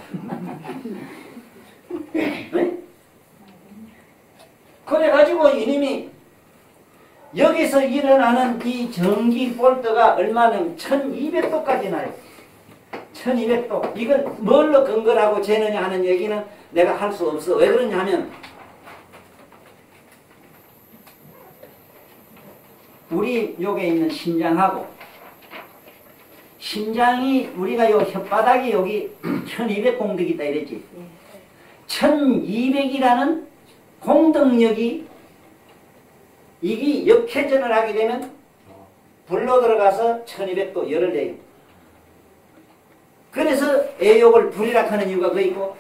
[SPEAKER 2] 네? 그래가지고 이놈이 여기서 일어나는 이 전기 볼트가 얼마는 1200도까지 나요. 1200도. 이건 뭘로 근거를 하고 재느냐 하는 얘기는 내가 할 수 없어. 왜 그러냐 하면 우리 요게 있는 심장하고 심장이 우리가 요 혓바닥이 여기 1200공덕이 있다 이랬지. 1200이라는 공덕력이 이게 역회전을 하게 되면 불로 들어가서 1200도 열을 내요. 그래서 애욕을 불이라 하는 이유가 그 있고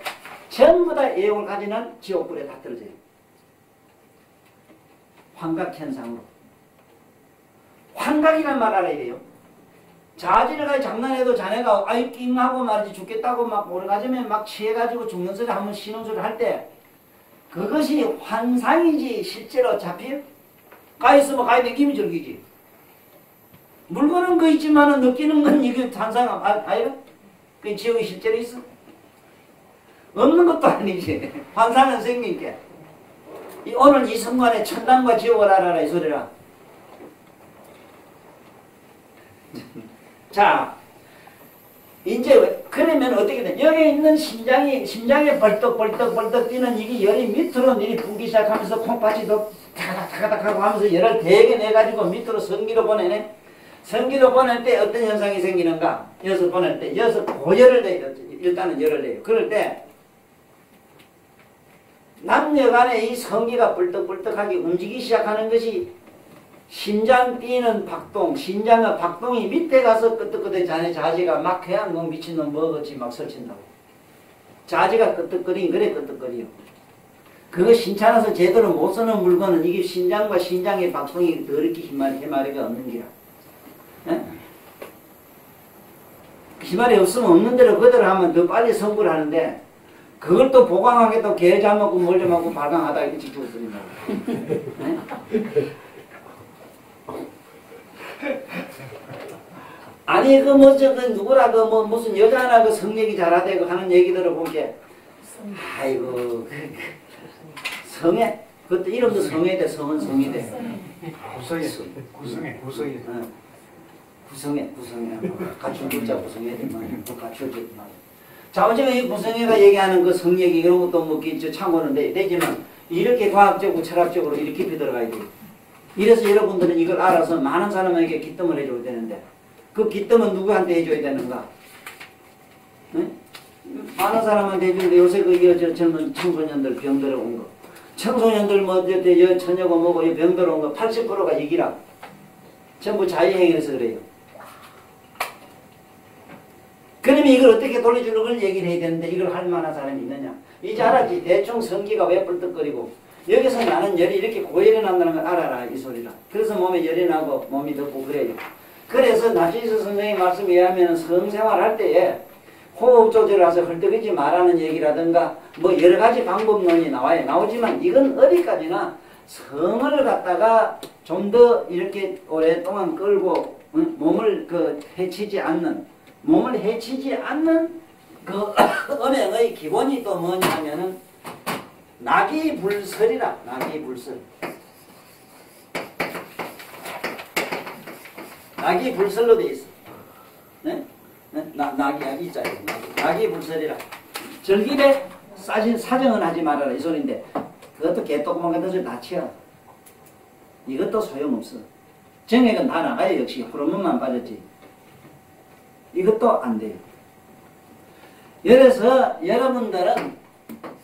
[SPEAKER 2] 전부 다 애욕을 가지는 지옥불에 다 떨어져요. 환각현상으로. 환각이란 말 알아야 돼요. 자진을 가지고 장난해도 자네가 아이 낑하고 말이지 죽겠다고 막 오래가지면 막 취해가지고 죽는 소리 한번 쉬는 소리 할 때 그것이 환상이지 실제로 잡혀? 가있으면 가야 느낌이 저기지. 물건은 그 있지만은 느끼는 건 이게 환상 아니라? 그 지옥이 실제로 있어? 없는 것도 아니지. 환상은 생기니까. 오늘 이 순간에 천당과 지옥을 알아라 이 소리라. 자, 이제 그러면 어떻게 돼? 여기 있는 심장에 벌떡 뛰는 이게 열이 밑으로 불기 시작하면서 콩팥이 더 타가닥 하고 하면서 열을 되게 내가지고 밑으로 성기로 보내네. 성기로 보낼 때 어떤 현상이 생기는가? 여기서 보낼 때 여기서 고열을 내요. 일단은 열을 내요. 그럴 때 남녀 간에 이 성기가 벌떡벌떡하게 움직이기 시작하는 것이 심장 뛰는 박동, 심장의 박동이 밑에 가서 끄떡끄떡 자네 자지가 막 그냥 뭐 미친놈 먹었지 막 설친다고. 자지가 끄떡거리긴 그래 끄떡거리요. 그거 신찮아서 제대로 못 쓰는 물건은 이게 심장과 심장의 박동이 더럽게 희마리가 없는 기라. 희말이 없으면 없는 대로 그대로 하면 더 빨리 성불을 하는데 그걸 또 보강하게 또 개 잡먹고 뭘 잡먹고 발광하다 이렇게 죽었습니다. 아니 그 누구라 무슨 여자나 그 성력이 잘하대고 하는 얘기들을 보게 아이고 성애 그것도 이름도 성애돼. 성은 성애돼. 구성애 갖춘 글자 구성애지만 갖춰졌지만 자 어제가 이 구성애가 얘기하는 그 성력이 이런 것도 뭐 참고는 되지만 이렇게 과학적으로 철학적으로 이렇게 깊이 들어가야 돼. 이래서 여러분들은 이걸 알아서 많은 사람에게 기뜸을 해줘야 되는데 그 기뜸은 누구한테 해줘야 되는가? 네? 많은 사람한테 해주는데 요새 그 젊은 청소년들 병들어 온 거, 청소년들 뭐 저녁 뭐고 병들어 온 거 80%가 이기라. 전부 자유행위에서 그래요. 그러면 이걸 어떻게 돌려주는 걸 얘기를 해야 되는데 이걸 할 만한 사람이 있느냐? 이제 알았지. 대충 성기가 왜 뿔떡거리고 여기서 나는 열이 이렇게 고열이 난다는 걸 알아라 이 소리라. 그래서 몸에 열이 나고 몸이 덥고 그래요. 그래서 나치스 선생님 말씀에 의하면 성생활 할 때에 호흡 조절해서 헐떡이지 말라는 얘기라든가 뭐 여러 가지 방법론이 나와요. 나오지만 이건 어디까지나 성을 갖다가 좀 더 이렇게 오랫동안 끌고 몸을 해치지 않는 그 음행의 기본이 또 뭐냐 하면은 낙이불설이라. 낙이불설. 낙이불설로 돼 있어. 네? 낙이야 이자예요. 낙이불설이라. 절기에 사정은 하지 말아라 이 소리인데 그것도 개똥만 같은 소리 다 치워. 이것도 소용없어. 정액은 다 나가요. 역시 호르몬만 빠졌지. 이것도 안 돼요. 그래서 여러분들은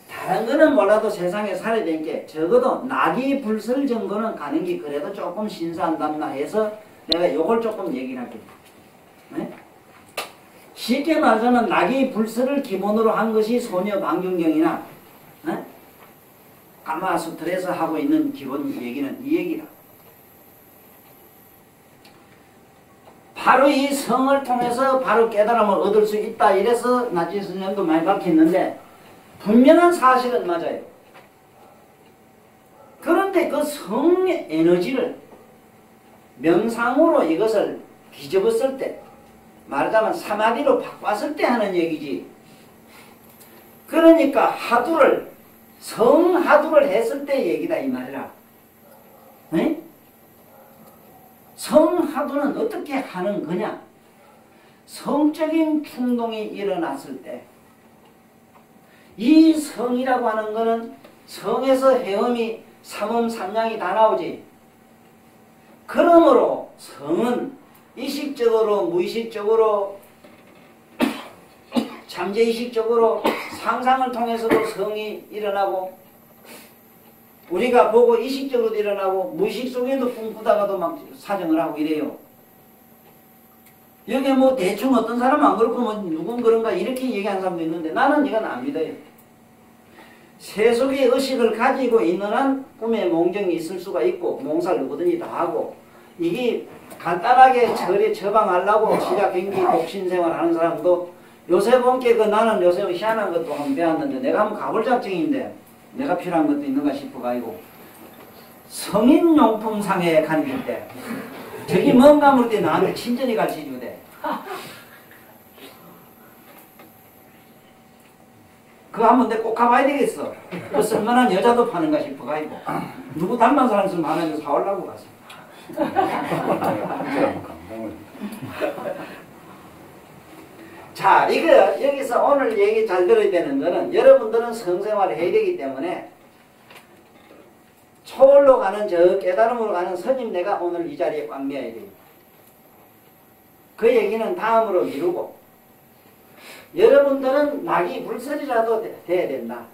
[SPEAKER 2] 다른 거는 몰라도 세상에 살아야 되는 게 적어도 낙이불설 정도는 가는 게 그래도 조금 신사한답나 해서 내가 요걸 조금 얘기를 할게요. 네? 쉽게 말하자면 낙이불설을 기본으로 한 것이 소녀방경경이나 가마수트레에서 하고 있는 기본 얘기는 이 얘기다. 바로 이 성을 통해서 바로 깨달음을 얻을 수 있다. 이래서 나치스 선생님도 많이 밝혔는데 분명한 사실은 맞아요. 그런데 그 성의 에너지를 명상으로 이것을 뒤집었을 때 말하자면 사마디로 바꿨을 때 하는 얘기지. 그러니까 성하두를 했을 때 얘기다 이 말이라. 네? 성하두는 어떻게 하는 거냐? 성적인 충동이 일어났을 때 이 성이라고 하는 거는 성에서 해음이 삼음 삼양이 다 나오지. 그러므로 성은 의식적으로 무의식적으로 잠재의식적으로 상상을 통해서도 성이 일어나고 우리가 보고 의식적으로도 일어나고 무의식 속에도 꿈꾸다가도 막 사정을 하고 이래요. 여기 뭐 대충 어떤 사람은 안 그렇고 뭐 누군 그런가 이렇게 얘기하는 사람도 있는데 나는 이건 안 믿어요. 세속의 의식을 가지고 있는 한 꿈에 몽정이 있을 수가 있고 몽살 누구든지 다 하고 이게 간단하게 절에 처방하려고 시작행기 독신생활 하는 사람도 요새 본게 나는 요새 희한한 것도 한번 배웠는데 내가 한번 가볼 작정인데 내가 필요한 것도 있는가 싶어가지고 성인용품상에 가는 때 저기 뭔가 모를 때 나한테 친절히 가르쳐주대. 그거 한번 내가 꼭 가봐야 되겠어. 그 쓸만한 여자도 파는가 싶어가지고 누구 닮은 사람 있으면 하나 좀 사오려고 갔어. 자, 이거 여기서 오늘 얘기 잘 들어야 되는 거는 여러분들은 성생활을 해야 되기 때문에 초월로 가는 저 깨달음으로 가는 스님 내가 오늘 이 자리에 꽉매야 돼요. 그 얘기는 다음으로 미루고 여러분들은 낙이 불설이라도 돼야 된다.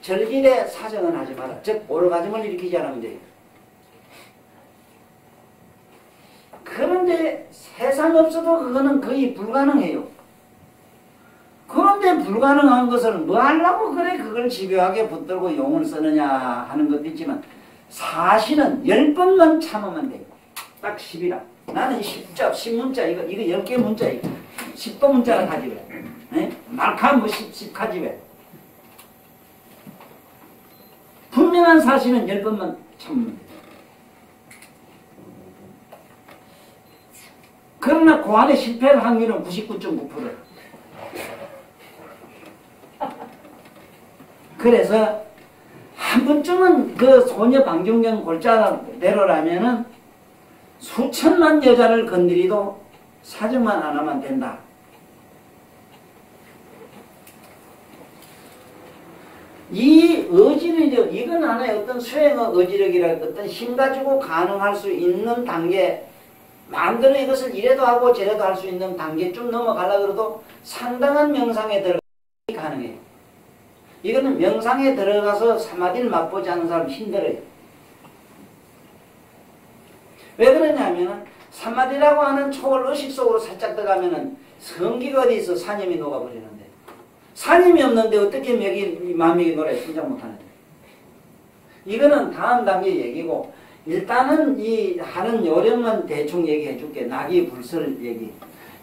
[SPEAKER 2] 절길에 사정은 하지 마라. 즉 오르가즘을 일으키지 않으면 돼요. 그런데 세상 없어도 그거는 거의 불가능해요. 그런데 불가능한 것을 뭐 하려고 그래 그걸 집요하게 붙들고 용을 쓰느냐 하는 것도 있지만 사실은 10번만 참으면 돼요. 딱 10이라. 나는 10문자 이거 10개 문자 이거 10번 문자를 가지고 말카 뭐 10 가지고 분명한 사실은 10번만 참으면 돼요. 그러나 그 안에 실패할 확률은 99.9%예요. 그래서 한 번쯤은 그 소녀 방종경 골자대로라면은 수천만 여자를 건드리도 사정만 안 하면 된다. 이 의지력, 이건 하나의 어떤 수행의 의지력이라 어떤 힘 가지고 가능할 수 있는 단계, 마음대로 이것을 이래도 하고 저래도 할 수 있는 단계 좀 넘어가려고 그래도 상당한 명상에 들어가기 가능해요. 이거는 명상에 들어가서 사마디를 맛보지 않는 사람 힘들어요. 왜 그러냐면은 사마디라고 하는 초월 의식 속으로 살짝 들어가면은 성기가 어디 있어? 산염이 녹아버리는데. 산염이 없는데 어떻게 마음이 노래 신장 못하는데. 이거는 다음 단계 얘기고, 일단은 이 하는 요령은 대충 얘기해 줄게. 낙이 불설 얘기.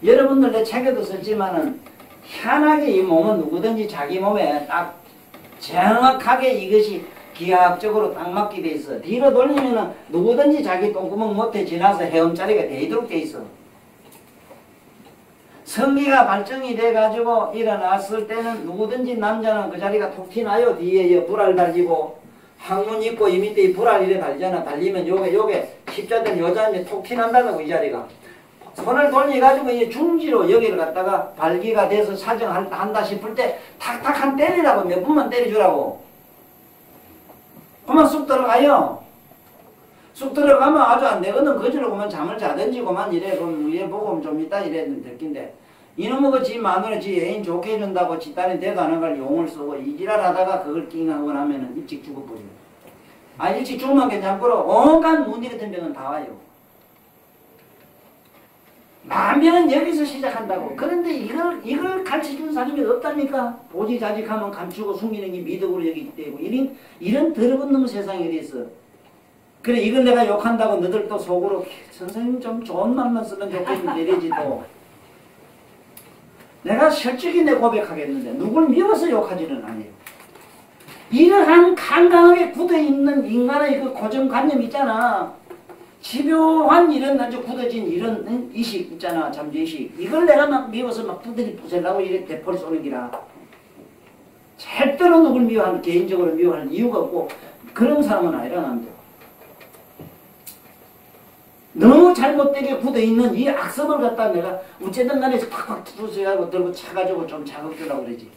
[SPEAKER 2] 여러분들 내 책에도 썼지만은 희한하게 이 몸은 누구든지 자기 몸에 딱 정확하게 이것이 기하학적으로 딱 맞게 돼 있어. 뒤로 돌리면은 누구든지 자기 똥구멍 못에 지나서 헤엄자리가 되도록 돼 있어. 성기가 발정이 돼가지고 일어났을 때는 누구든지 남자는 그 자리가 톡 튀나요. 뒤에 불알 달리고 항문 있고 이 밑에 불알 이래 달잖아. 달리면 요게 십자들 여자인데 톡 튀난다고 이 자리가. 손을 돌려가지고 이 중지로 여기를 갖다가 발기가 돼서 사정한다 싶을 때 탁탁 한 때리라고 몇 분만 때려주라고. 그만 쑥 들어가요. 쑥 들어가면 아주 안 되거든. 거지로 그만 잠을 자든지 그만 이래 그럼 얘 보고 좀 이따 이래 느낀데 이놈의 그 지 마누라 지 애인 좋게 해준다고 지 딸이 돼도 안 할 용을 쓰고 이지랄 하다가 그걸 낑하고 나면은 일찍 죽어버려. 아 일찍 죽으면 괜찮고로 온갖 문제 같은 병은 다 와요. 만병은 여기서 시작한다고. 그런데 이걸 가르쳐주는 사람이 없답니까? 보지자직하면 감추고 숨기는 게 미덕으로 여기 되고 이런 더러운 놈 세상에 어디 있어. 그래 이걸 내가 욕한다고 너들 또 속으로 선생님 좀 좋은 말만 쓰면 좋겠는데 이러지 또. 내가 솔직히 내 고백하겠는데 누굴 미워서 욕하지는 않아요. 이러한 강강하게 굳어있는 인간의 그 고정관념 있잖아. 집요한 이런 아주 굳어진 이런 의식 있잖아. 잠재의식. 이걸 내가 막 미워서 막 두드리 부숴라고 이렇게 대포를 쏘는 기라. 절대로 누굴 미워하는, 개인적으로 미워하는 이유가 없고 그런 사람은 아니라 난데. 너무 잘못되게 굳어있는 이 악습을 갖다 내가 어쨌든 간에 팍팍 부숴가지고 들고 차가지고 좀 자극주라고 그러지.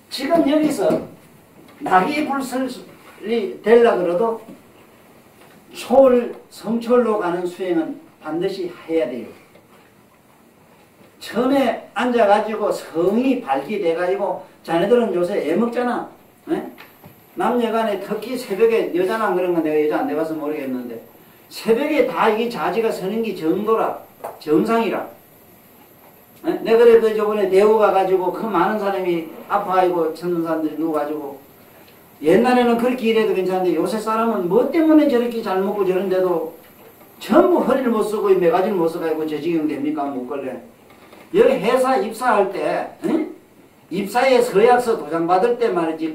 [SPEAKER 2] 지금 여기서 낙이 불설이 되려고 그래도 초월, 성철로 가는 수행은 반드시 해야 돼요. 처음에 앉아가지고 성이 발기돼가지고 자네들은 요새 애 먹잖아. 에? 남녀간에 특히 새벽에 여자는 안 그런 건 내가 여자 안 돼봐서 모르겠는데 새벽에 다 이게 자지가 서는 게 정도라. 정상이라. 에? 내가 그래 그 저번에 대우 가가지고 그 많은 사람이 아파가지고 찾는 사람들이 누워가지고 옛날에는 그렇게 일해도 괜찮은데 요새 사람은 뭐 때문에 저렇게 잘 먹고 저런데도 전부 허리를 못 쓰고 매가지를 못 써가지고 저 지경 됩니까? 못 걸래. 여기 회사 입사할 때 응? 입사에 서약서 도장 받을 때 말이지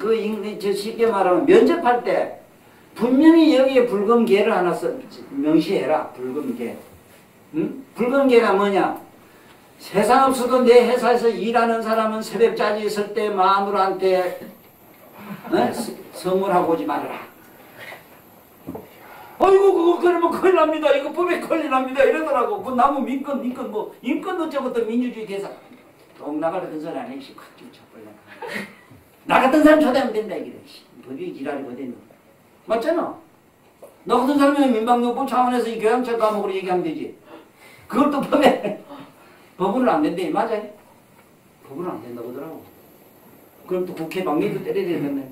[SPEAKER 2] 저 쉽게 말하면 면접할 때 분명히 여기에 불금계를 하나 명시해라. 불금계. 응? 불금계가 뭐냐? 세상 없어도 내 회사에서 일하는 사람은 새벽자지 있을 때 마누라한테 선물하고 오지 말아라. 아이고 그거 그러면 큰일 납니다. 이거 법에 큰일 납니다. 이러더라고. 그 나무 민권 뭐 인권 어쩌고부터 민주주의 대사 똥 나가던 소리 안 해. 나 같은 사람 초대하면 된다 이래. 법이 지랄이 어딨노. 맞잖아. 너 같은 사람이 민방위법 차원에서 이 교양철 과목으로 얘기하면 되지. 그것도 법에 법으로는 안 된대. 맞아요? 법으로는 안 된다고 하더라고. 그럼 또 국회 방미도 때려야 되겠네.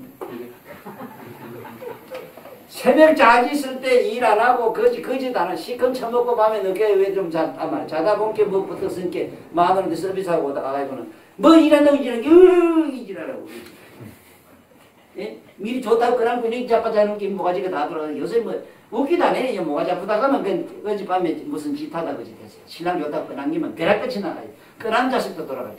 [SPEAKER 2] 새벽 자지 있을 때 일 안 하고 거짓 안 하고 시큼 처먹고 밤에 늦게 왜 좀 자다 본게 뭐 붙었으니까 만원인데 서비스하고 오다가 가지고는 뭐 일한다고 이지라라고. 예? 미리 좋다고 그냥 이렇게 자빠자는 게 모가지가 다 돌아가. 요새 뭐 웃기다 네. 모가지 아프다 가면 그 어젯밤에 무슨 짓하다 그지 됐어. 신랑 좋다고 끄남기면 벼락끝이 나가요. 끄남 자식도 돌아가요.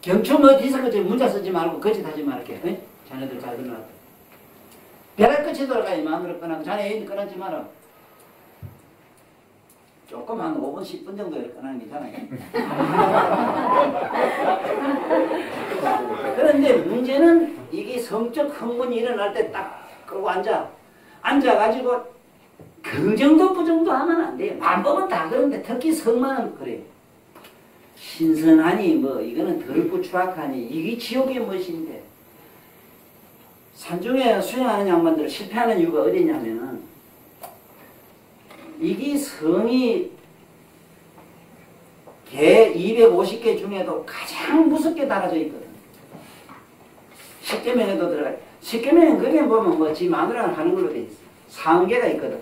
[SPEAKER 2] 경총 어디서 그저 문자 쓰지 말고 거짓하지 말게. 에? 자네들 잘 들어라. 벼락끝이 돌아가요. 마음으로 끄나고 자네 애인 끄나지 마라. 조금 한 5분 10분 정도 끄나는 게 괜찮아요. 그런데 문제는 이게 성적 흥분이 일어날 때 딱 끄고 앉아가지고 긍정도 부정도 하면 안 돼요. 만법은 다 그런데 특히 성만은 그래요. 신선하니 뭐 이거는 더럽고 추악하니 이게 지옥의 멋인데 산중에 수행하는 양반들 실패하는 이유가 어디냐면은 이게 성이 개 250개 중에도 가장 무섭게 달아져 있거든. 십계명에도 들어가요. 십계명은 거기에 보면 뭐 지 마누라는 하는 걸로 돼 있어. 40개가 있거든.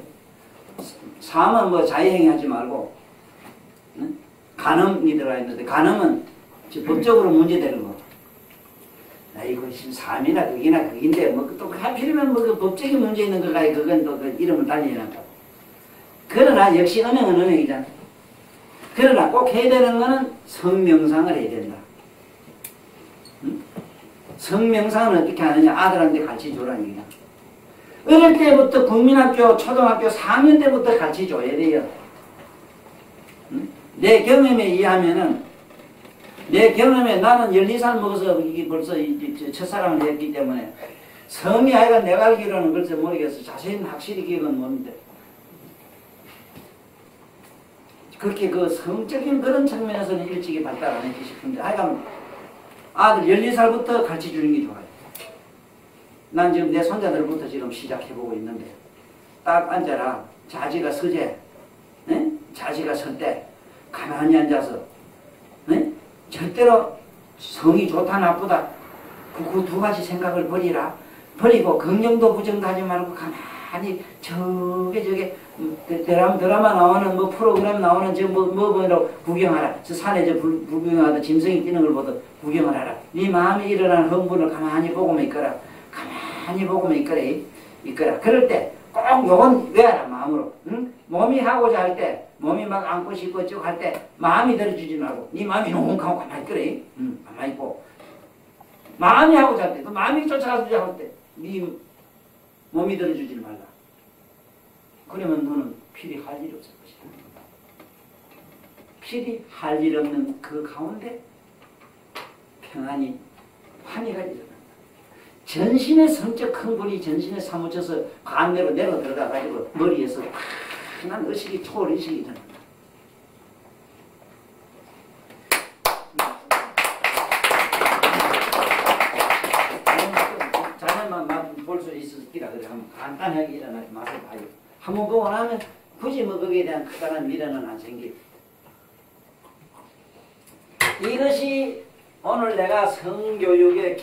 [SPEAKER 2] 3은 뭐 자유행위 하지 말고 응? 간음이 들어가 있는데 간음은 법적으로 문제되는 거. 나 이거 지금 3이나 극이나 극인데 뭐 또 하필이면 뭐 그 법적인 문제 있는 거가 그건 또 그 이름을 달리해놨다. 그러나 역시 은행은 은행이잖아. 그러나 꼭 해야 되는 거는 성명상을 해야 된다. 응? 성명상은 어떻게 하느냐 아들한테 가르쳐줘라는 얘기다. 어릴 때부터 국민학교, 초등학교 4학년 때부터 가르쳐줘야 돼요. 응? 내 경험에 의하면은 내 경험에 나는 12살 먹어서 이게 벌써 첫사랑을 했기 때문에 성이 하여간 내가 알기로는 글쎄 모르겠어. 자세히는 확실히 기억은 못는데 그렇게 그 성적인 그런 측면에서는 일찍이 발달 안 했지 싶은데 하여간 아들 12살부터 가르쳐주는 게 좋아요. 난 지금 내 손자들부터 지금 시작해보고 있는데 딱 앉아라. 자지가 서재 에? 자지가 설 때 가만히 앉아서 에? 절대로 성이 좋다 나쁘다 그 두 가지 생각을 버리라. 버리고 긍정도 부정도 하지 말고 가만히 저게 드라마 나오는 뭐 프로그램 나오는 저 뭐로 구경하라. 저 산에 저 불구경하다 짐승이 뛰는 걸 보다 구경을 하라. 네 마음에 일어나는 흥분을 가만히 보고만 있거라. 가만히 보고만 있거라. 그럴 때 꼭 요건 외워라 마음으로. 응? 몸이 하고자 할 때 몸이 막 안고 싶고 쭉 할 때 마음이 들어주지 말고 네 마음이 농하고 가만히 있거래. 응, 가만히 있고 마음이 하고자 할 때 또 마음이 쫓아가고자 할 때 네 몸이 들어주지 말라. 그러면 너는 필히 할 일이 없을 것이다. 필히 할 일 없는 그 가운데 평안이 환희가 일어난다. 전신의 성적 흥분이 전신에 사무쳐서 관내로 내려 들어가가지고 머리에서 편한 의식이 초월의식이 일어난다. 자네만 볼 수 있을기라 그래. 한번 간단하게 일어나지 마세요. 한번 보고 나면 굳이 뭐 거기에 대한 크다란 미련은 안 생기고. 이것이 오늘 내가 성교육의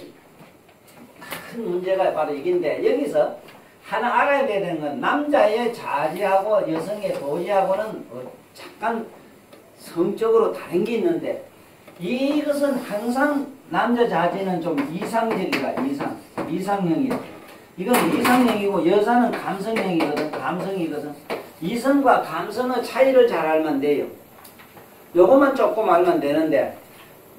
[SPEAKER 2] 큰 문제가 바로 이긴데 여기서 하나 알아야 되는 건 남자의 자지하고 여성의 도지하고는 잠깐 성적으로 다른 게 있는데 이것은 항상 남자 자지는 좀 이상적이다. 이상형이다. 이건 이상형이고 여자는 감성이거든. 이성과 감성의 차이를 잘 알면 돼요. 요것만 조금 알면 되는데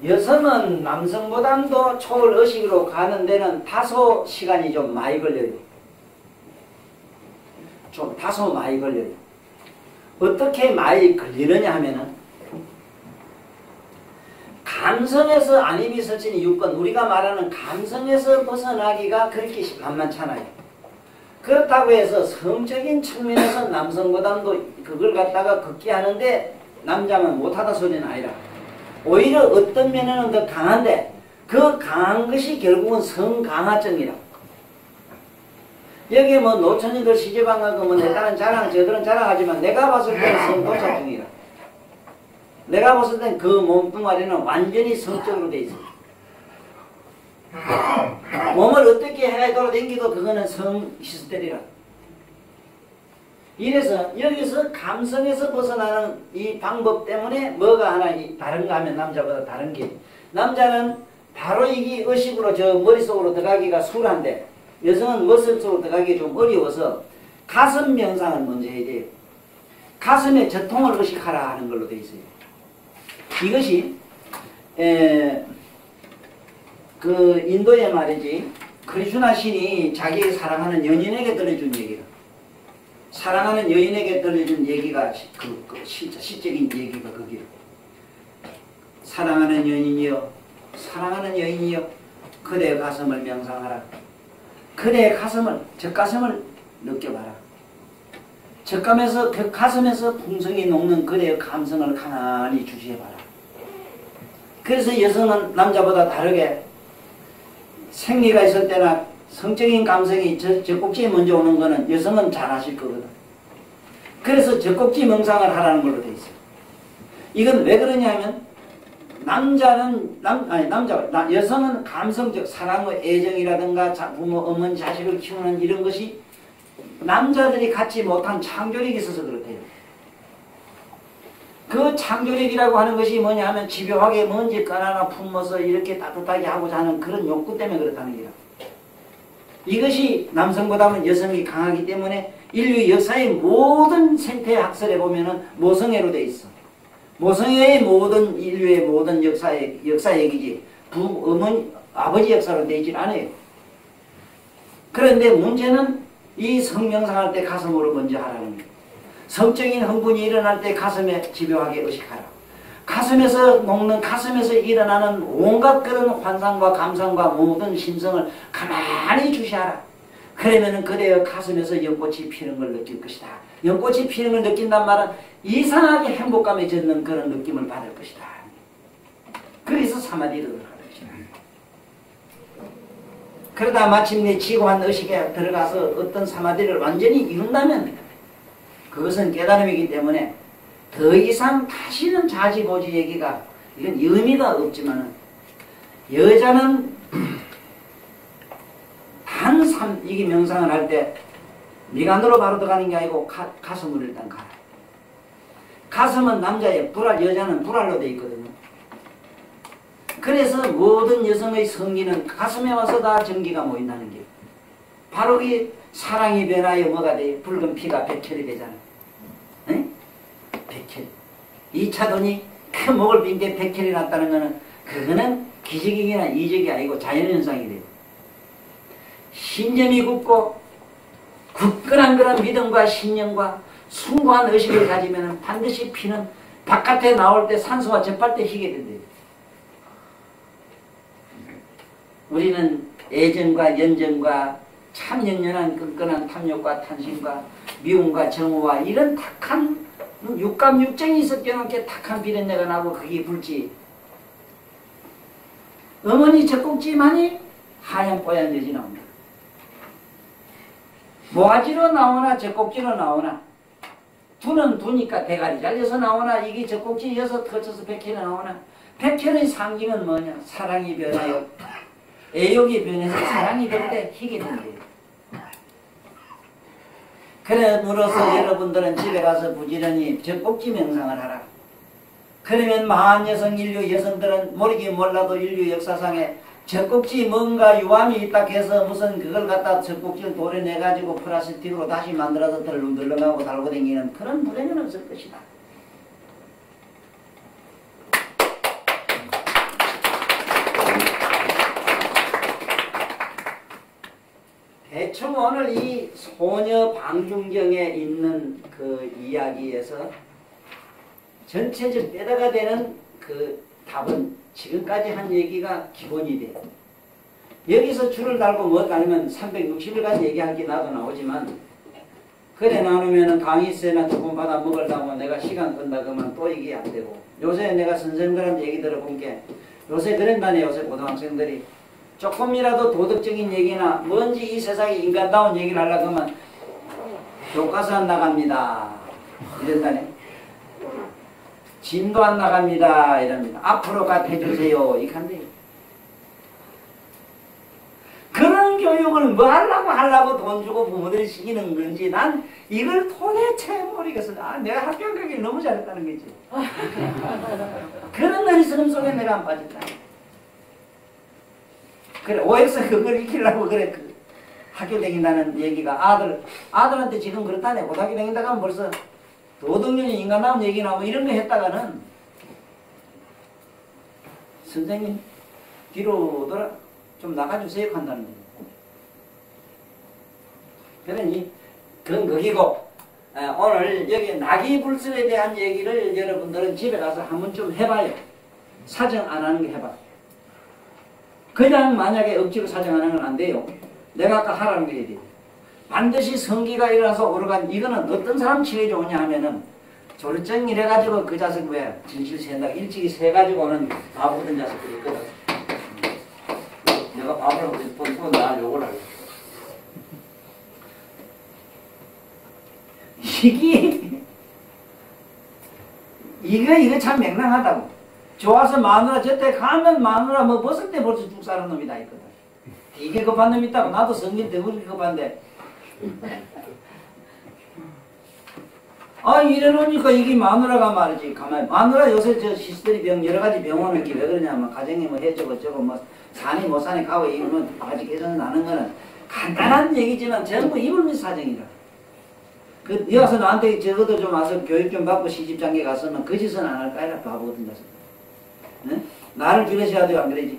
[SPEAKER 2] 여성은 남성보다도 초월의식으로 가는 데는 다소 시간이 좀 많이 걸려요. 다소 많이 걸려요. 어떻게 많이 걸리느냐 하면은 감성에서 안입이 설진이 6번 우리가 말하는 감성에서 벗어나기가 그렇게 만만찮아요. 그렇다고 해서 성적인 측면에서 남성보다도 그걸 갖다가 걷게 하는데 남자만 못하다 소리는 아니라 오히려 어떤 면에는 더 강한데 그 강한 것이 결국은 성강화증이라. 여기 뭐 노처녀들 시집안 가고 뭐 내 딸은 자랑 저들은 자랑하지만 내가 봤을 때는 성도착증이라. 내가 봤을 땐 그 몸뚱아리는 완전히 성적으로 돼 있어요. 몸을 어떻게 해야 돌아다니기도 그거는 성히스테리라. 이래서 여기서 감성에서 벗어나는 이 방법 때문에 뭐가 하나 다른가 하면 남자보다 다른 게 남자는 바로 이게 의식으로 저 머릿속으로 들어가기가 수월한데 여성은 머슬 속으로 들어가기 좀 어려워서 가슴 명상을 먼저 해야 돼요. 가슴에 저통을 의식하라 하는 걸로 되어 있어요. 이것이 그 인도의 말이지 크리슈나 신이 자기 사랑하는 연인에게 들려준 얘기라. 사랑하는 여인에게 들려준 얘기가 그 시적인 얘기가 거기로. 사랑하는 여인이여 그대의 가슴을 명상하라. 그대의 가슴을 젖가슴을 느껴봐라. 젖가슴에서 풍성이 녹는 그대의 감성을 가만히 주시해봐라. 그래서 여성은 남자보다 다르게 생리가 있을 때나 성적인 감성이 젖꼭지에 먼저 오는 거는 여성은 잘 아실 거거든. 그래서 젖꼭지 명상을 하라는 걸로 돼 있어요. 이건 왜 그러냐면 여성은 감성적 사랑과 애정이라든가 부모, 어머니, 자식을 키우는 이런 것이 남자들이 갖지 못한 창조력이 있어서 그렇대요. 그 창조력이라고 하는 것이 뭐냐 하면 집요하게 먼지 꺼내나 품어서 이렇게 따뜻하게 하고자 하는 그런 욕구 때문에 그렇다는 거야. 이것이 남성보다는 여성이 강하기 때문에 인류 역사의 모든 생태 학설에 보면은 모성애로 돼 있어. 모성애의 모든 인류의 모든 역사 얘기지. 어머니, 아버지 역사로 돼 있질 않아요. 그런데 문제는 이 성명상할 때 가슴으로 먼저 하라는 거예요. 성적인 흥분이 일어날 때 가슴에 집요하게 의식하라. 가슴에서 녹는, 가슴에서 일어나는 온갖 그런 환상과 감상과 모든 심성을 가만히 주시하라. 그러면은 그대의 가슴에서 연꽃이 피는 걸 느낄 것이다. 연꽃이 피는 걸 느낀단 말은 이상하게 행복감에 젖는 그런 느낌을 받을 것이다. 그래서 사마디를 하는 것이다. 그러다 마침내 지고한 의식에 들어가서 어떤 사마디를 완전히 이룬다면 그것은 깨달음이기 때문에 더 이상 다시는 자지보지 얘기가 이건 의미가 없지만 여자는 이게 명상을 할 때 미간으로 바로 들어가는 게 아니고 가슴으로 일단 가라. 가슴은 남자의 불알, 여자는 불알로 되어 있거든요. 그래서 모든 여성의 성기는 가슴에 와서 다 전기가 모인다는 게 바로 이 사랑이 변하여 뭐가 돼? 붉은 피가 백혈이 되잖아. 에? 백혈. 2차 돈이 그 목을 빈 게 백혈이 났다는 거는 그거는 기적이나 이적이 아니고 자연현상이 돼요. 신념이 굳고 굳건한 그런 믿음과 신념과 숭고한 의식을 가지면 반드시 피는 바깥에 나올 때 산소와 접할 때 희게 된대요. 우리는 애정과 연정과 참 영연한 끈끈한 탐욕과 탄심과 미움과 정오와 이런 탁한 육감 육정이 섞여놓은 게 탁한 비린내가 나고 그게 불지. 어머니 젖꼭지만이 하얀 뽀얀 여지 나옵니다. 모가지로 나오나 젖꼭지로 나오나 두는 두니까 대가리 잘려서 나오나 이게 젖꼭지 이어서 터쳐서 백혈이 나오나 백혈의 상징은 뭐냐? 사랑이 변하여 애욕이 변해서 사랑이 될 때 희게 된대요. 그래므로서 여러분들은 집에 가서 부지런히 젖꼭지 명상을 하라. 그러면 만여성 인류 여성들은 모르기 몰라도 인류 역사상에 젖꼭지 뭔가 유암이 있다 해서 무슨 그걸 갖다 젖꼭지를 도려내가지고 플라스틱으로 다시 만들어서 덜렁덜렁하고 달고 다니는 그런 불행은 없을 것이다. 대충 오늘 이 소녀 방중경에 있는 그 이야기에서 전체적 뼈대가 되는 그 답은 지금까지 한 얘기가 기본이 돼. 여기서 줄을 달고 뭐 달면 360일까지 얘기할 게 나도 나오지만 그래 나누면은 강의세나 조금 받아 먹으려고 내가 시간 끈다 그러면 또 이게 안 되고 요새 내가 선생들한테 얘기 들어본 게 요새 그런다네. 요새 고등학생들이 조금이라도 도덕적인 얘기나 뭔지 이 세상에 인간다운 얘기를 하려고 하면 교과서 안 나갑니다 이런다네. 진도 안 나갑니다 이럽니다. 앞으로 해주세요 이렇게 한대요. 그런 교육을 뭐 하려고 돈 주고 부모들이 시키는 건지 난 이걸 도대체 모르겠어. 내가 학교 가길 너무 잘했다는 거지. 그런 어리석음 속에 내가 안 빠졌다. 그래 OX 그걸 익히려고 그래 학교 다닌다는 얘기가 아들한테 지금 그렇다네. 고등학교 다닌다고 하면 벌써 도덕론이 인간다운 얘기나 뭐 이런 거 했다가는 선생님 뒤로 돌아 좀 나가주세요 한다는 거예요. 그러니 그건 거기고 오늘 여기 나기불설에 대한 얘기를 여러분들은 집에 가서 한 번쯤 해봐요. 사정 안 하는 게 해봐. 그냥 만약에 억지로 사정 안 하는 건 안 돼요. 내가 아까 하라는 게 해야 돼요. 반드시 성기가 일어나서 오르간 이거는 어떤 사람 치료에 좋으냐 하면은 조르증 이래가지고 그 자식 왜 진실 새다 일찍이 새가지고는 바보 같은 자식들이 있거든. 내가 바보라고 뻔뻔 나 욕을 하려. 이게 참 맹랑하다고. 좋아서 마누라 저때 가면 마누라 뭐 벗을 때 벌써 죽 사는 놈이 다 있거든. 되게 급한 놈이 있다고. 나도 성질 때문에 급한데. 아 이래놓으니까 이게 마누라가 말이지. 가만히 마누라 요새 저 시스터리 병 여러 가지 병원을 이렇게 왜 그러냐면 가정에 뭐 해저거 저거 뭐 사니 못 사니 가고 이러면 아직 개선 나는 거는 간단한 얘기지만 전부 이불밑 사정이라. 그 여와서 나한테 적어도 좀 와서 교육 좀 받고 시집장계 갔으면 그 짓은 안 할 까이라 바보 같은 자식. 응? 나를 주례시야 돼요 안 그러지?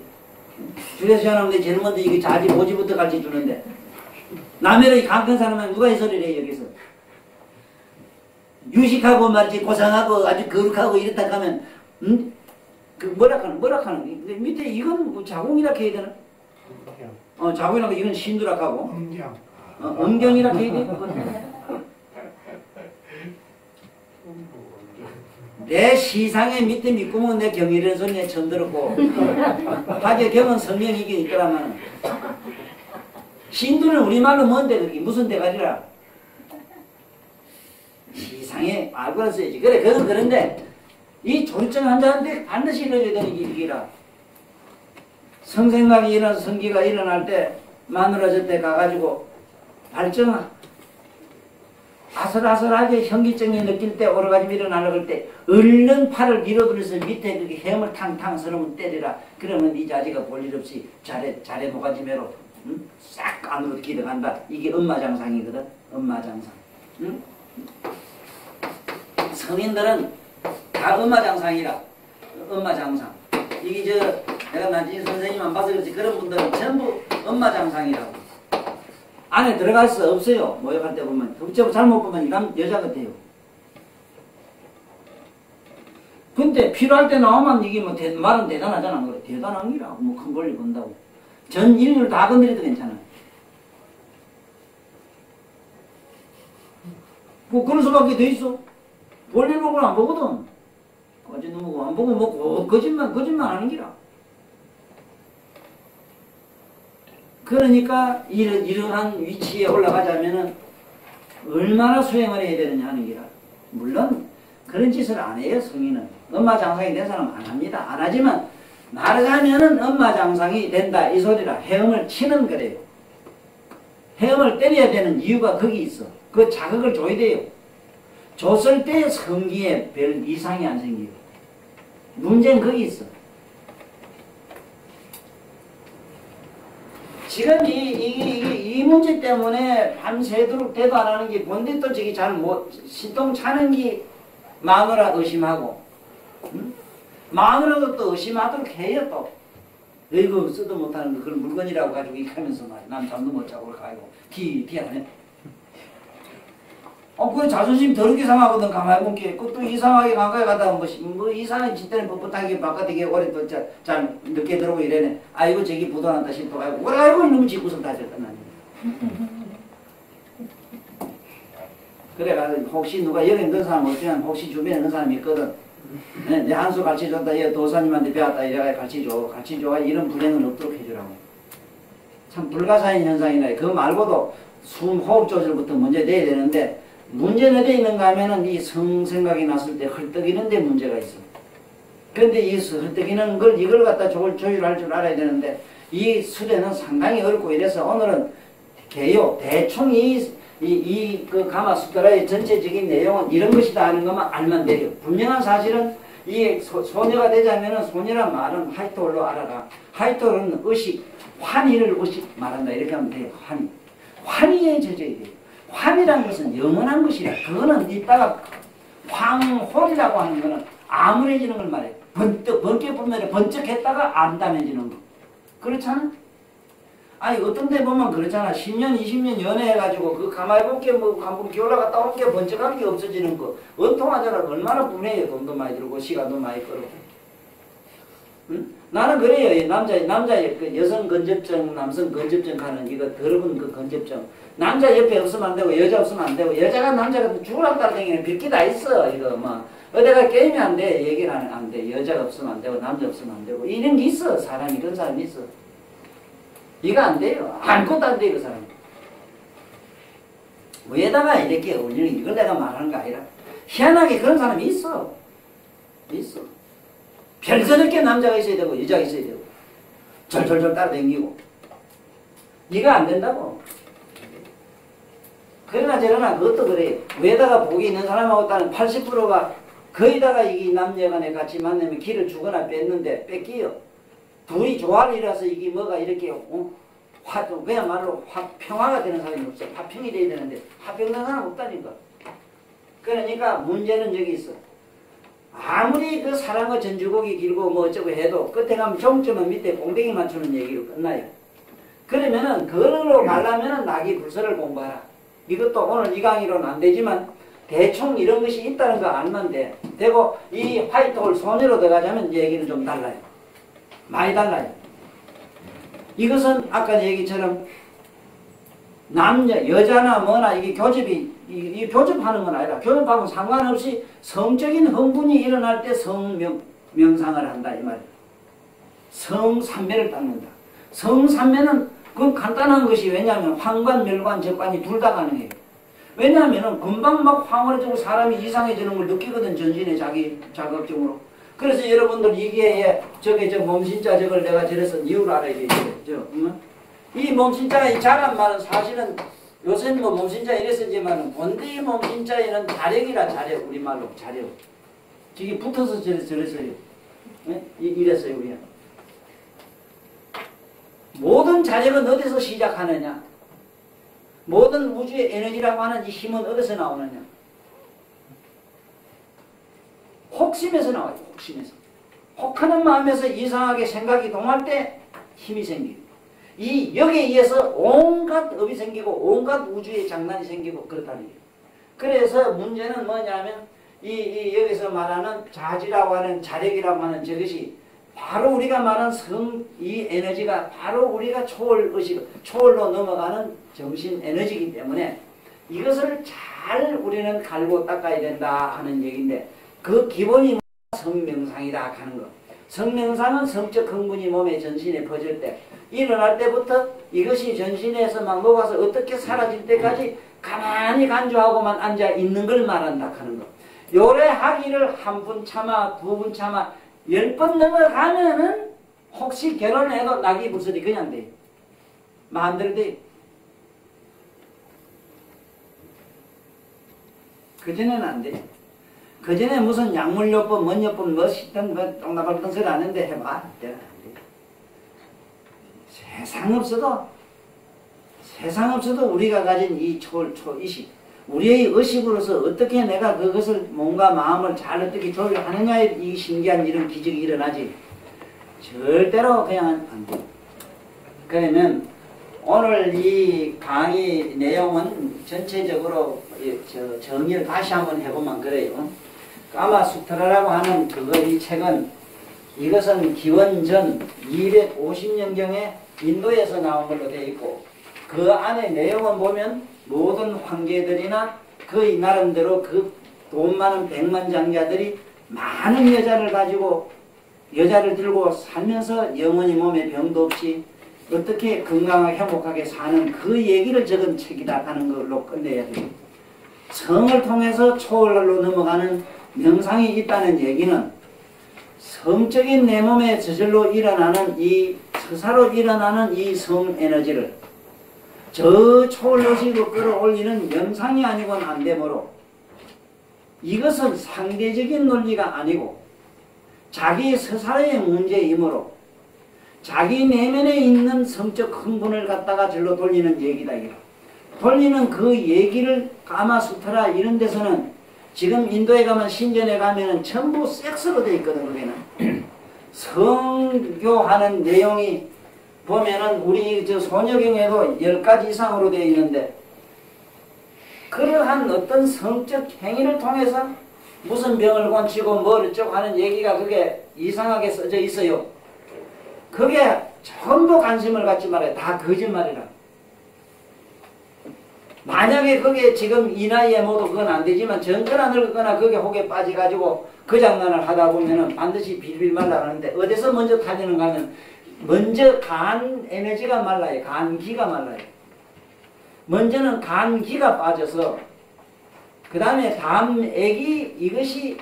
[SPEAKER 2] 주례시야 하는데 제일 먼저 이게 자지 모지부터 가르쳐 주는데 남해로 강큰 사람은 누가 이 소리를 해 여기서? 유식하고 말이지 고상하고 아주 거룩하고 이렇다 하면 그 뭐라 하는 밑에 이건 뭐 자궁이라 해야 되나? 자궁이라고 이건 신두라 하고 음경이라 해야 돼? 내 시상에 밑에 밑구멍은 내 경이라는 소리에 처음 들었고 하게 경은 성경이긴 있더라면 신두는 우리말로 뭔데 그게 무슨 대가리라 시상에 알고는 써야지. 그래 그건 그런데 이 조리증 환자한테 반드시 일러줘야 되는 일이라. 성생각이 일어나서 성기가 일어날 때 마누라 저때 가가지고 발정 아슬아슬하게 현기증이 느낄 때 오르가즘 일어나려고 할 때 얼른 팔을 밀어들여서 밑에 그렇게 햄을 탕탕 서러면 때리라. 그러면 이 자지가 볼 일 없이 잘해 모가지매로 싹 안으로 기어간다. 이게 엄마장상이거든. 엄마장상. 응? 성인들은 다 엄마장상이라. 엄마장상. 이게 내가 나중에 선생님만 봐서 그렇지 그런 분들은 전부 엄마장상이라고. 안에 들어갈 수 없어요. 모욕할 때 보면. 잘못 보면 이런 여자 같아요. 근데 필요할 때 나오면 이게 뭐 말은 대단하잖아. 그래. 대단한 기라고. 뭐 큰 권리 본다고. 전 인류를 다 건드려도 괜찮아. 뭐 그런 수밖에 돼 있어. 볼일 보고 안 보거든. 거짓 놈이고 안 보고 뭐 거짓말 하는 기라. 그러니까 이러한 위치에 올라가자면은 얼마나 수행을 해야 되느냐 하는 기라. 물론 그런 짓을 안 해요. 성인은. 엄마 장상이 된 사람은 안 합니다. 안 하지만 나아가면은 엄마 장상이 된다 이 소리라. 헤엄을 치는 거래요. 헤엄을 때려야 되는 이유가 거기 있어. 그 자극을 줘야 돼요. 줬을 때 성기에 별 이상이 안 생겨요. 문제는 거기 있어. 지금 이 문제 때문에 밤새도록 대도 안 하는 게 뭔데 또 저기 잘 못, 신동 차는 게 마누라 의심하고, 응? 마누라도 또 의심하도록 해요, 또. 이거 쓰도 못하는 거, 그걸 물건이라고 가지고 이렇게 하면서 말이야. 남 잠도 못 자고 가고, 티 안 해. 그 자존심 더럽게 상하거든, 가만히 보니까. 그것도 이상하게 가까이 가다가 뭐 이상한 짓때는 뻣뻣하게 바깥에 오래 또 잘 늦게 들어오고 이래네. 아이고, 저기 부도난다 싶어 가지고. 아이고, 이놈의 집구석 다 졌단 그래가지고, 혹시 누가 여기 있는 사람 없으면 혹시 주변에 있는 사람이 있거든. 내 한수 가르쳐줬다, 얘 도사님한테 배웠다, 이래가 가르쳐줘. 이런 불행은 없도록 해주라고. 참 불가사의 현상이네. 그거 말고도 숨, 호흡 조절부터 문제 돼야 되는데, 문제는 어디에 있는가 하면은 이 성생각이 났을 때 헐떡이는 데 문제가 있어. 그런데 이 헐떡이는 걸 이걸 갖다 조율할 줄 알아야 되는데 이 수련은 상당히 어렵고 이래서 오늘은 개요 대충 그 가마수트라의 전체적인 내용은 이런 것이다 하는 것만 알면 돼요. 분명한 사실은 이 소녀가 되자면은 소녀란 말은 하이톨로 알아가. 하이톨은 의식, 환희를 의식 말한다. 이렇게 하면 돼요. 환희에 젖어야 돼요. 환이라는 것은 영원한 것이라. 그거는 이따가 황홀이라고 하는 거는 암울해지는 걸 말해. 번쩍 보면 번쩍했다가 암담해지는 거. 그렇잖아? 아니 어떤 데 보면 그렇잖아. 10년 20년 연애해가지고 그 가만히 볼게 뭐 한번 기올라갔다 온 게 번쩍한 게 없어지는 거. 원통하잖아. 얼마나 분해요. 돈도 많이 들고 시간도 많이 끌고. 응? 나는 그래요. 남자 그 여성 건접증, 남성 건접증 하는 이거 더러운 그 건접증. 남자 옆에 없으면 안 되고 여자 없으면 안 되고 여자가 남자가 죽으라고 따라다니는 빌기 다 있어. 이거 뭐 어디가 게임이 안 돼. 얘기를 안 돼. 여자가 없으면 안 되고 남자 없으면 안 되고 이런 게 있어. 사람이 그런 사람이 있어. 이거 안 돼요. 아무것도 안 돼. 그 사람. 왜다가 이렇게 어울리는 이걸 내가 말하는 거 아니라 희한하게 그런 사람이 있어. 있어. 별서럽게 남자가 있어야 되고 여자가 있어야 되고 절절절 따라다니고 이거 안 된다고. 그러나 저러나 그것도 그래요. 왜다가 복이 있는 사람하고 따는 80%가 거의다가 이 남녀간에 같이 만나면 길을 주거나 뺐는데 뺏기요. 둘이 조화를 이뤄서 이게 뭐가 이렇게 그야말로 평화가 되는 사람이 없어. 화평이 돼야 되는데 화평된 사람 없다니까. 그러니까 문제는 저기 있어. 아무리 그 사랑의 전주곡이 길고 뭐 어쩌고 해도 끝에 가면 종점은 밑에 뽕댕이 맞추는 얘기로 끝나요. 그러면은 그걸로 가려면은 낙이 불서를 공부하라. 이것도 오늘 이 강의로는 안 되지만 대충 이런 것이 있다는 거 알면 돼. 되고 이 화이트홀 소녀로 들어가자면 얘기는 좀 달라요. 많이 달라요. 이것은 아까 얘기처럼 남녀, 여자나 뭐나 이게 교집이 이 교집하는 건 아니라 교집하고 상관없이 성적인 흥분이 일어날 때 성명상을 한다 이 말이에요. 성삼매를 닦는다. 성삼매는 그건 간단한 것이 왜냐하면 황관, 멸관, 적관이 둘 다 가능해요. 왜냐하면 금방 막 황홀해지고 사람이 이상해지는 걸 느끼거든 전신의 자기 자극적으로. 그래서 여러분들 이게 저게 저 몸신자 저걸 내가 저래서 이유를 알아야 되죠. 이 몸신자가 이 자란 말은 사실은 요새는 뭐 몸신자 이랬었지만 본디의 몸신자에는 자력이라 자력 우리말로 자력. 저기 붙어서 저랬어요. 네? 이랬어요 우리가. 모든 자력은 어디서 시작하느냐? 모든 우주의 에너지라고 하는 이 힘은 어디서 나오느냐? 혹심에서 나와요. 혹심에서. 혹하는 마음에서 이상하게 생각이 동할 때 힘이 생기고 이 역에 의해서 온갖 업이 생기고 온갖 우주의 장난이 생기고 그렇다는 거예요. 그래서 문제는 뭐냐면 이 여기서 말하는 자지라고 하는 자력이라고 하는 저것이 바로 우리가 말하는 이 에너지가 바로 우리가 초월로 넘어가는 정신 에너지이기 때문에 이것을 잘 우리는 갈고 닦아야 된다 하는 얘기인데 그 기본이 성명상이다 하는 거. 성명상은 성적 흥분이 몸에 전신에 퍼질 때 일어날 때부터 이것이 전신에서 막 녹아서 어떻게 사라질 때까지 가만히 간주하고만 앉아 있는 걸 말한다 하는 거. 요래 하기를 한 분 참아 두 분 참아 10번 넘어가면은 혹시 결혼해도 낙이 불설이 그냥 돼. 마음대로 돼. 그전에는 안 돼. 그전에 무슨 약물요법, 뭔요법, 멋있던 거 똥나발던 소리 하는데 해봐. 그때는 안 돼. 세상 없어도 우리가 가진 이 초의식, 우리의 의식으로서 어떻게 내가 그것을 뭔가 마음을 잘 어떻게 조율하느냐에 이 신기한 이런 기적이 일어나지. 절대로 그냥 안 돼. 그러면 오늘 이 강의 내용은 전체적으로 정의를 다시 한번 해보면 그래요. 까마수트라라고 하는 이 책은 이것은 기원전 250년경에 인도에서 나온 걸로 되어 있고 그 안에 내용을 보면 모든 황제들이나 그 나름대로 그 돈 많은 백만장자들이 많은 여자를 가지고 여자를 들고 살면서 영원히 몸에 병도 없이 어떻게 건강하게 행복하게 사는 그 얘기를 적은 책이다 하는 걸로 끝내야 돼요. 성을 통해서 초월로 넘어가는 명상이 있다는 얘기는 성적인 내 몸에 저절로 일어나는 이 서사로 일어나는 이 성 에너지를 저 초월로식으로 끌어올리는 명상이 아니고는 안 되므로 이것은 상대적인 논리가 아니고 자기 스스로의 문제이므로 자기 내면에 있는 성적 흥분을 갖다가 절로 돌리는 얘기다. 돌리는 그 얘기를 까마수트라 이런 데서는 지금 인도에 가면 신전에 가면은 전부 섹스로 되어 있거든. 거기는 성교하는 내용이 보면은 우리 저 소녀경에도 10가지 이상으로 되어 있는데 그러한 어떤 성적 행위를 통해서 무슨 병을 고치고 뭘 어쩌고 하는 얘기가 그게 이상하게 써져 있어요. 그게 전부 관심을 갖지 말아요. 다 거짓말이라. 만약에 그게 지금 이 나이에 모두 그건 안 되지만 젊거나 늙거나 그게 혹에 빠져가지고 그 장난을 하다 보면은 반드시 빌빌 말라가는데 어디서 먼저 탈리는가 하면 먼저 간 에너지가 말라요. 간기가 말라요. 먼저는 간기가 빠져서 그 다음에 담액이 이것이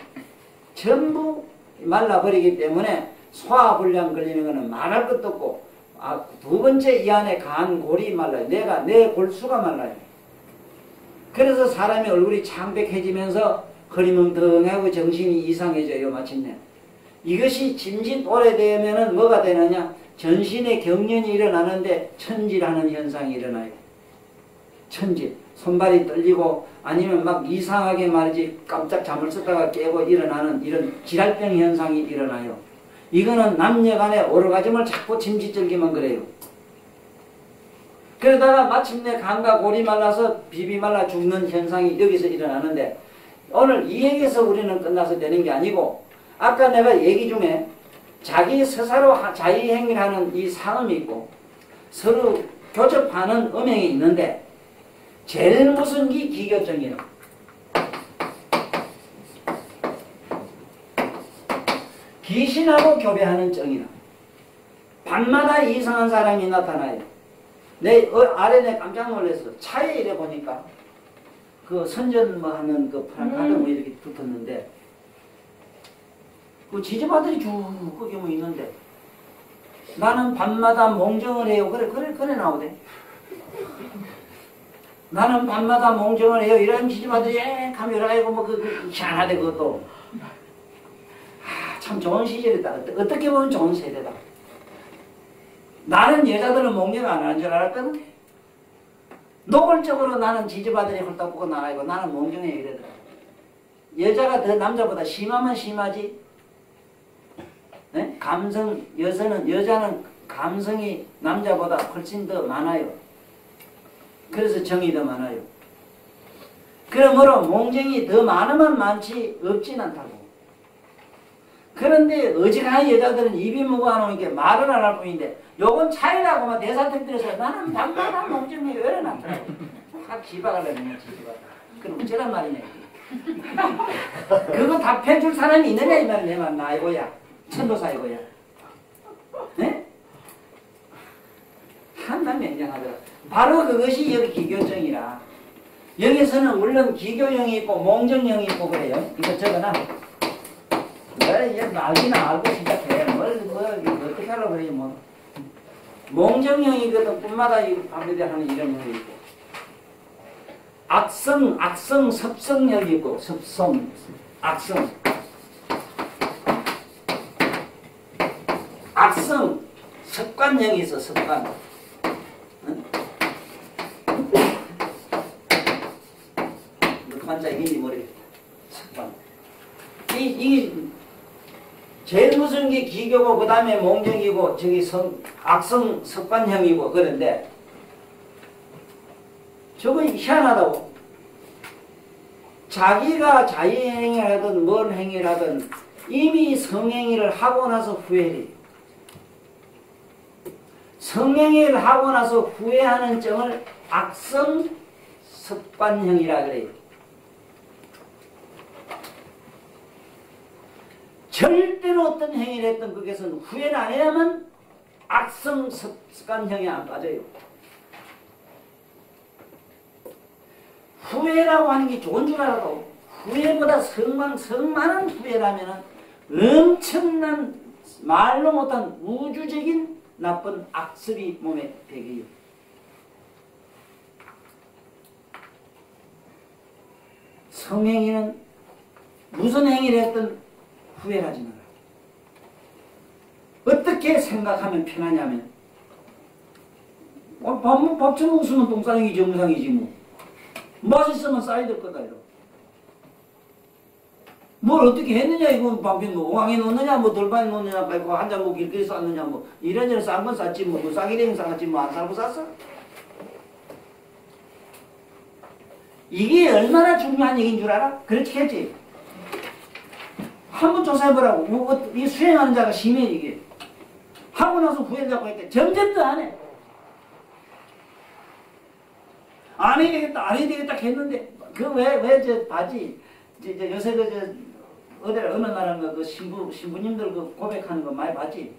[SPEAKER 2] 전부 말라버리기 때문에 소화불량 걸리는 것은 말할 것도 없고 두 번째 이 안에 간골이 말라요. 내 골수가 말라요. 그래서 사람의 얼굴이 창백해지면서 허리멍텅하고 정신이 이상해져요. 마침내 이것이 짐짓 오래되면은 뭐가 되느냐 전신에 경련이 일어나는데 천지라는 현상이 일어나요. 천지 손발이 떨리고 아니면 막 이상하게 말이지 깜짝 잠을 썼다가 깨고 일어나는 이런 지랄병 현상이 일어나요. 이거는 남녀간에 오르가즘을 자꾸 짐짓절기만 그래요. 그러다가 마침내 간과 골이 말라서 비비 말라 죽는 현상이 여기서 일어나는데 오늘 이 얘기에서 우리는 끝나서 되는 게 아니고 아까 내가 얘기 중에 자기 스스로 자의행위라는 이 상음이 있고 서로 교접하는 음행이 있는데 제일 무슨 기교증이에요. 귀신하고 교배하는 정이라. 밤마다 이상한 사람이 나타나요. 아래 내 깜짝 놀랐어. 차에 이래 보니까 그 선전 뭐 하는 그 프랑카드 뭐 이렇게 붙었는데 그 지지바들이 쭉 거기 뭐 있는데 나는 밤마다 몽정을 해요. 그래 나오대. 나는 밤마다 몽정을 해요. 이런 지지바들이 카메라 이고 뭐 희한하대 그것도. 참 좋은 시절이다. 어떻게 보면 좋은 세대다. 나는 여자들은 몽정 안 하는 줄 알았거든. 노골적으로 나는 지지바들이 홀딱 보고 나가고 나는 몽정해 이러더라. 여자가 더 남자보다 심하면 심하지. 네? 여자는 감성이 남자보다 훨씬 더 많아요. 그래서 정이 더 많아요. 그러므로 몽정이 더 많으면 많지 없진 않다고. 그런데 어지간한 여자들은 입이 무거워하는 게 말을 안 할 뿐인데 요건 차이라고만 대사택들에서 나는 밤마다 몽정이 왜 이러나더라고. 확 지박을 내면 지박. 그럼 어쩌란 말이냐. 그거 답해줄 사람이 있느냐 이 말이야. 내 말 나이고야. 천도사이고야. 네? 한단 맹장하더라. 바로 그것이 여기 기교정이라. 여기서는 물론 기교형이 있고 몽정형이 있고 그래요. 이거 적어놔. 알기나 알고 시작해. 어떻게 하려고 그래요, 뭐. 몽정형이거든, 꿈마다 밤에 하는 이런 형이 있고. 악성, 섭성형이 있고, 악성. 습관형이 있어, 습관. 응? 반짝이니 모르겠다. 습관. 이게 제일 무슨 게 기교고 그 다음에 몽정이고 저기 악성 습관형이고 그런데 저거 희한하다고. 자기가 자의행위라든 뭘 행위라든 이미 성행위를 하고 나서 후회해. 성행위를 하고 나서 후회하는 정을 악성 습관형이라 그래요. 절대로 어떤 행위를 했던 그것은 후회를 안 해야만 악성 습관형에 안 빠져요. 후회라고 하는 게 좋은 줄 알아도 후회보다 성만한 후회라면 엄청난 말로 못한 우주적인 나쁜 악습이 몸에 배겨요. 성행위는 무슨 행위를 했든 후회하지 마라. 어떻게 생각하면 편하냐면 밥 처먹으면 똥 싸는 게 정상이지 뭐. 맛있으면 싸이들 거다 이러. 뭘 어떻게 했느냐 이거 밥에 뭐 어항에 놓느냐 뭐 돌반에 놓느냐 말고 한 잔 뭐 길거리 쌌느냐 뭐 이런저런 싼 건 쌌지 뭐 싸기랭이 싸갔지 뭐 안 싸고 쌌어? 이게 얼마나 중요한 얘기인 줄 알아? 그렇게 했지. 한번 조사해보라고. 이 수행하는 자가 심해 이게. 하고 나서 후회하고 했대. 점점 더 안 해. 안 해야 되겠다, 안 해야 되겠다 했는데, 왜 저 바지, 요새 어디, 어느 나라 그 신부님들 그 고백하는 거 많이 봤지?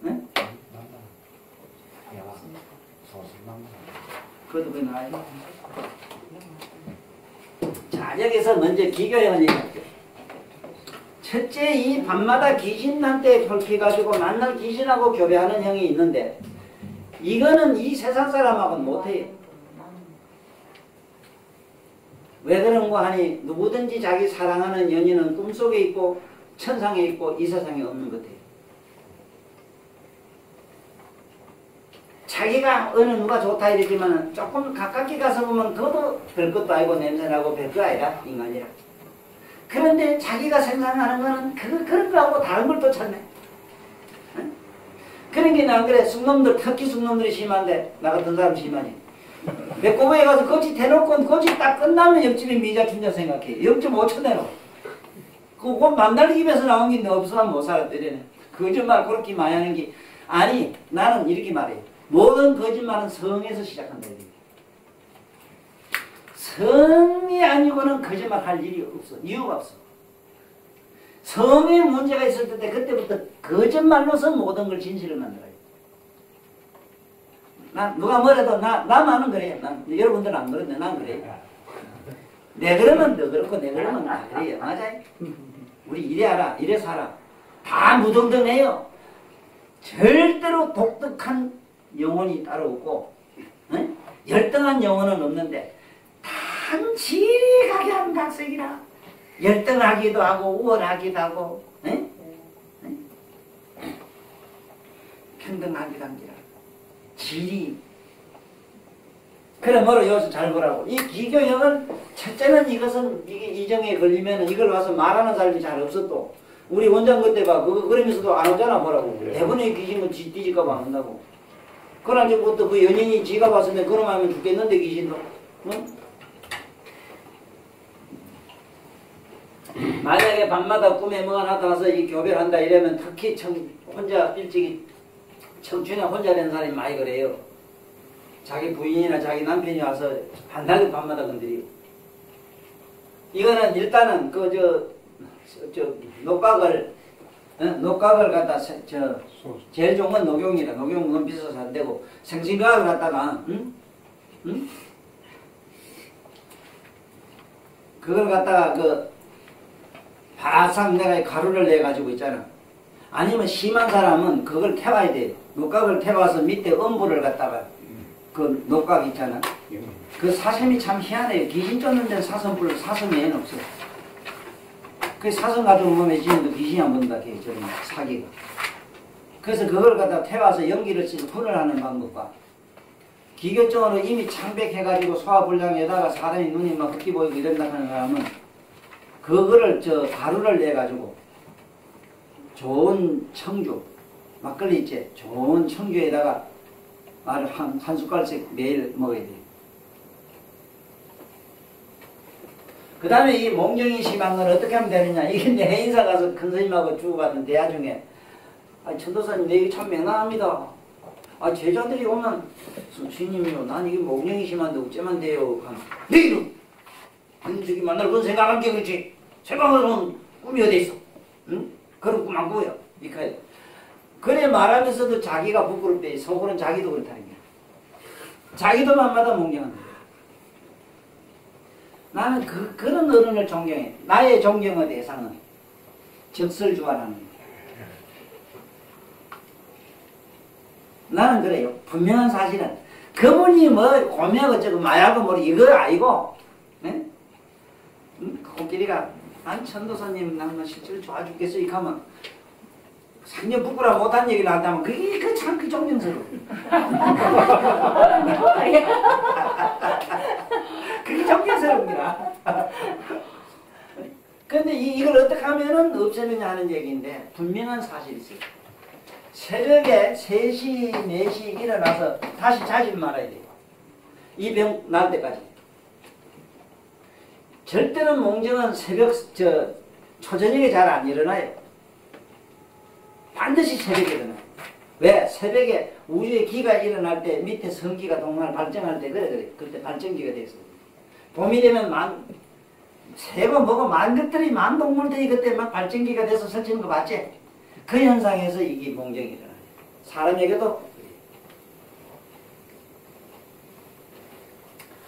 [SPEAKER 2] 네? 그것도 그 나와요. 자, 여기서 먼저 기교형을 얘기할게요. 첫째, 이 밤마다 귀신한테 얽혀가지고 맨날 귀신하고 교배하는 형이 있는데, 이거는 이 세상 사람하고는 못해요. 왜 그런가 하니, 누구든지 자기 사랑하는 연인은 꿈속에 있고, 천상에 있고, 이 세상에 없는 것 같아요. 자기가 어느 누가 좋다 이러지만 조금 가깝게 가서 보면 그것도 별것도 아니고 냄새나고 별거 아니라 인간이라. 그런데 자기가 생각하는 거는 그런 거하고 다른 걸 또 찾네. 응? 그런 게 난 그래. 숙놈들, 특히 숙놈들이 심한데 나 같은 사람 심하니. 배꼽에 가서 거짓 대놓고 거짓 딱 끝나면 옆집에 미자 춘자 생각해. 0.5초 내놓. 그거 만달기면서 나온 게 없으면 못 살았더래. 거짓말 그렇게 많이 하는 게 아니 나는 이렇게 말해. 모든 거짓말은 성에서 시작한다. 성이 아니고는 거짓말 할 일이 없어. 이유가 없어. 성에 문제가 있을 때 그때부터 거짓말로서 모든 걸 진실을 만들어요. 난 누가 뭐래도 나만은 그래. 여러분들은 안 그런데 난 그래. 내 그러면 너 그렇고 내 그러면 나 그래요. 맞아요? 우리 이래 알아. 이래 살아. 다 무등등해요. 절대로 독특한 영혼이 따로 없고 응? 열등한 영혼은 없는데 단지 각양각색이라 열등하기도 하고 우월하기도 하고 응? 응? 평등하기도 합니다. 질이 그러므로 여기서 잘 보라고. 이 기교형은 첫째는 이것은 이게 이정에 걸리면 이걸 와서 말하는 사람이 잘 없어. 또 우리 원장 그때 봐 그거 그러면서도 안 오잖아. 보라고. 대본에 귀신은 뒤질까봐 안 온다고. 그러나부터 그 연인이 지가 봤으면 그놈 하면 죽겠는데 귀신도. 응? 만약에 밤마다 꿈에 뭐가 나타나서 이 교배를 한다 이러면 특히 혼자 일찍이 청춘에 혼자 된 사람이 많이 그래요. 자기 부인이나 자기 남편이 와서 한달에 밤마다 건드리고. 이거는 일단은 녹각을 갖다 제일 좋은 건 녹용이다. 녹용은 너무 비싸서 안 되고 생신각을 갖다가 그걸 갖다가 바싹 내가 가루를 내 가지고 있잖아. 아니면 심한 사람은 그걸 태워야 돼. 녹각을 태워서 밑에 엄불을 갖다가 그 녹각 있잖아. 그 사슴이 참 희한해요. 귀신 쫓는 데는 사슴 외에는 없어. 그 사슴 가지고 몸에 지는데 귀신이 안 본다. 저런 사기가. 그래서 그걸 갖다 태워서 연기를 쓰고 불을 하는 방법과 기교적으로 이미 창백해가지고 소화불량에다가 사람이 눈이 막 흑기 보이고 이런다 하는 사람은 그거를 가루를 내가지고 좋은 청주 막걸리 있지 좋은 청주에다가 한 숟갈씩 매일 먹어야 돼요. 그 다음에 이 몽정이 심한 건 어떻게 하면 되느냐. 이게 내 행사 가서 큰 스님하고 주고받은 대화 중에 천도사님 내 이게 참 맹랑합니다. 제자들이 오면 스님이요 난 이게 몽정이 심한데 어쩌면 돼요. 네 이놈! 저기 만날 건 생각한 게 그렇지. 생각은 꿈이 어디 있어. 응? 그런 꿈 안 꾸요. 이렇게 그래 말하면서도 자기가 부끄럽대. 속으로는 자기도 그렇다는 거야. 자기도 밤마다 몽정한다. 나는 그런 어른을 존경해. 나의 존경의 대상은 적설주화라는 거야. 나는 그래요. 분명한 사실은 그분이 뭐 고명 어쩌고 마약은 뭐 이거 아니고 네? 코끼리가 난 천도사님 난 실제로 좋아 죽겠어 이렇게 하면 상년 부끄러워 못한 얘기를 한다면 그게 참 존경스러워. 그게 존경스러운 거야. 근데 이걸 어떻게 하면은 없애느냐 하는 얘기인데 분명한 사실이 있어요. 새벽에 3시, 4시 일어나서 다시 자지 말아야 돼요. 이 병 날 때까지. 절대로 몽정은 새벽, 초저녁에 잘 안 일어나요. 반드시 새벽에 일어나요. 왜? 새벽에 우주의 기가 일어날 때 밑에 성기가 동안 발정할 때 그래. 그때 발정기가 돼서 봄이 되면 새고 뭐고 많은 것들이 많은 동물들이 그때 막 발정기가 돼서 설치는 거 맞지? 그 현상에서 이게 몽정이 일어나요. 사람에게도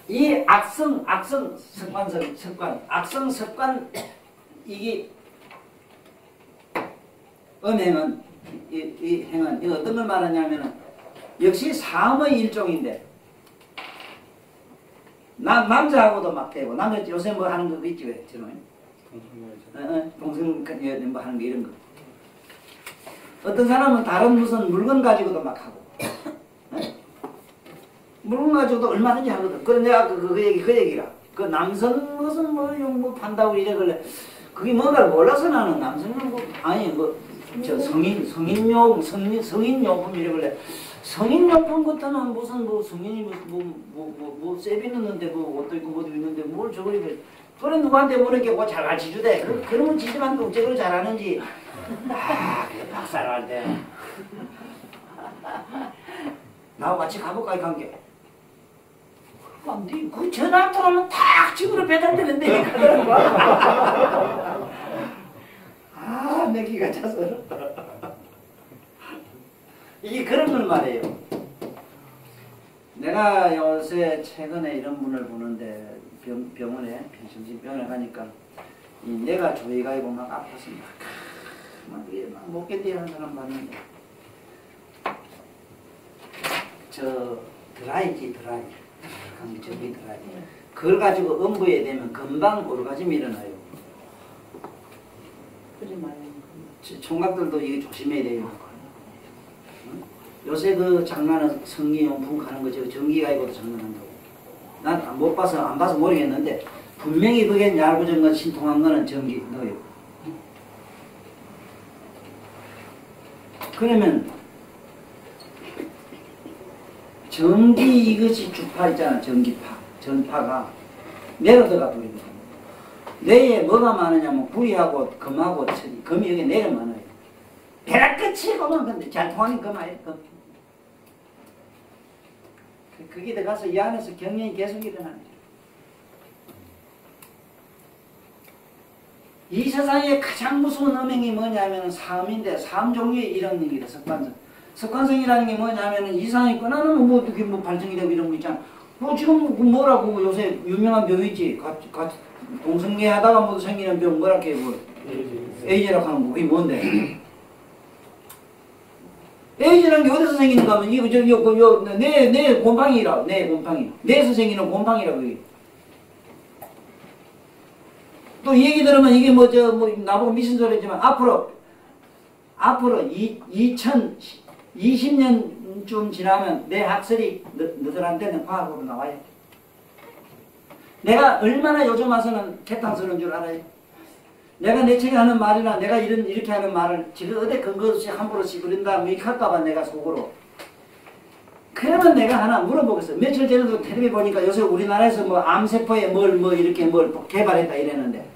[SPEAKER 2] 이 악성 습관 이게 음행은 이 행은 이거 어떤 걸 말하냐면은 역시 사음의 일종인데 남자하고도 막 되고 남자 요새 뭐 하는 거 있지 왜 저놈 동성 뭐 하는 거 이런 거 어떤 사람은 다른 무슨 물건 가지고도 막 하고 물건 가지고도 얼마든지 하거든. 그래 내가 그 얘기라 그 남성 무슨 뭐 판다고 이래길래 그게 뭔가를 몰라서 나는 남성용 아니 뭐 저 성인용품 이래길래 성인용품 같으면 무슨 뭐 성인이 뭐 세비 넣는데 뭐 어떻게 뭐 있는데 뭘 저거 이래 그래 누구한테 모르는 게 뭐 잘 가르쳐주대. 그러면 지지만 어째그걸 잘하는지 그래 박사를 할 때 나하고 같이 가볼까 이 관계 네, 그 전화 한 통 하면 탁 집으로 배달되는데 내 기가 차서 이게 그런 걸 말해요. 내가 요새 최근에 이런 분을 보는데 병원에 정신병원에 가니까 이 뇌가 조이가 있고 막 아파서 막 못 견디는 사람 봤는데 저 드라이지 저기 드라이 그걸 가지고 음부에 되면 금방 오르가즘이 일어나요. 그지 말이에요. 총각들도 이게 조심해야 돼요. 요새 그 장난은 성기용품 가는 거 전기가 있고도 장난한다고. 난 못 봐서 안 봐서 모르겠는데 분명히 그게 얇아진 건 신통한 거는 전기 넣어요. 그러면 전기 이것이 주파 있잖아. 전파가 내려 들어가 버립니다. 뇌에 뭐가 많으냐면 구리하고 금하고 철이 금이 여기 내려 많아요. 배가 끝이 그만 근데 잘 통하는 금 아니에요. 거기 들어가서 이 안에서 경련이 계속 일어나는 거예요. 이 세상에 가장 무서운 음행이 뭐냐면 사음인데 사음 종류의 이런 얘기다. 습관성이라는 게 뭐냐면 이상이 끊어놓으면 뭐 어떻게 뭐 발정이 되고 이런 거 있잖아. 뭐 지금 뭐라고 요새 유명한 병 있지. 동성애 하다가 모두 생기는 병 뭐라 해 뭐 에이즈라고 하는 거 그게 뭔데? 에이즈라는 게 어디서 생기는가 하면 이거 내 곰팡이라 내 곰팡이 뇌에서 생기는 곰팡이라 그게. 또 얘기 들으면 이게 뭐 나보고 미친 소리지만 앞으로 2020년쯤 지나면 내 학설이 너들한테는 과학으로 나와요. 내가 얼마나 요즘 와서는 개탄스러운 줄 알아요. 내가 내 책에 하는 말이나 내가 이렇게 하는 말을 지금 어디 근거 없이 함부로 씹으린다 뭐 이렇게 할까봐 내가 속으로. 그러면 내가 하나 물어보겠어. 며칠 전에도 텔레비 보니까 요새 우리나라에서 뭐 암세포에 뭘 개발했다 이랬는데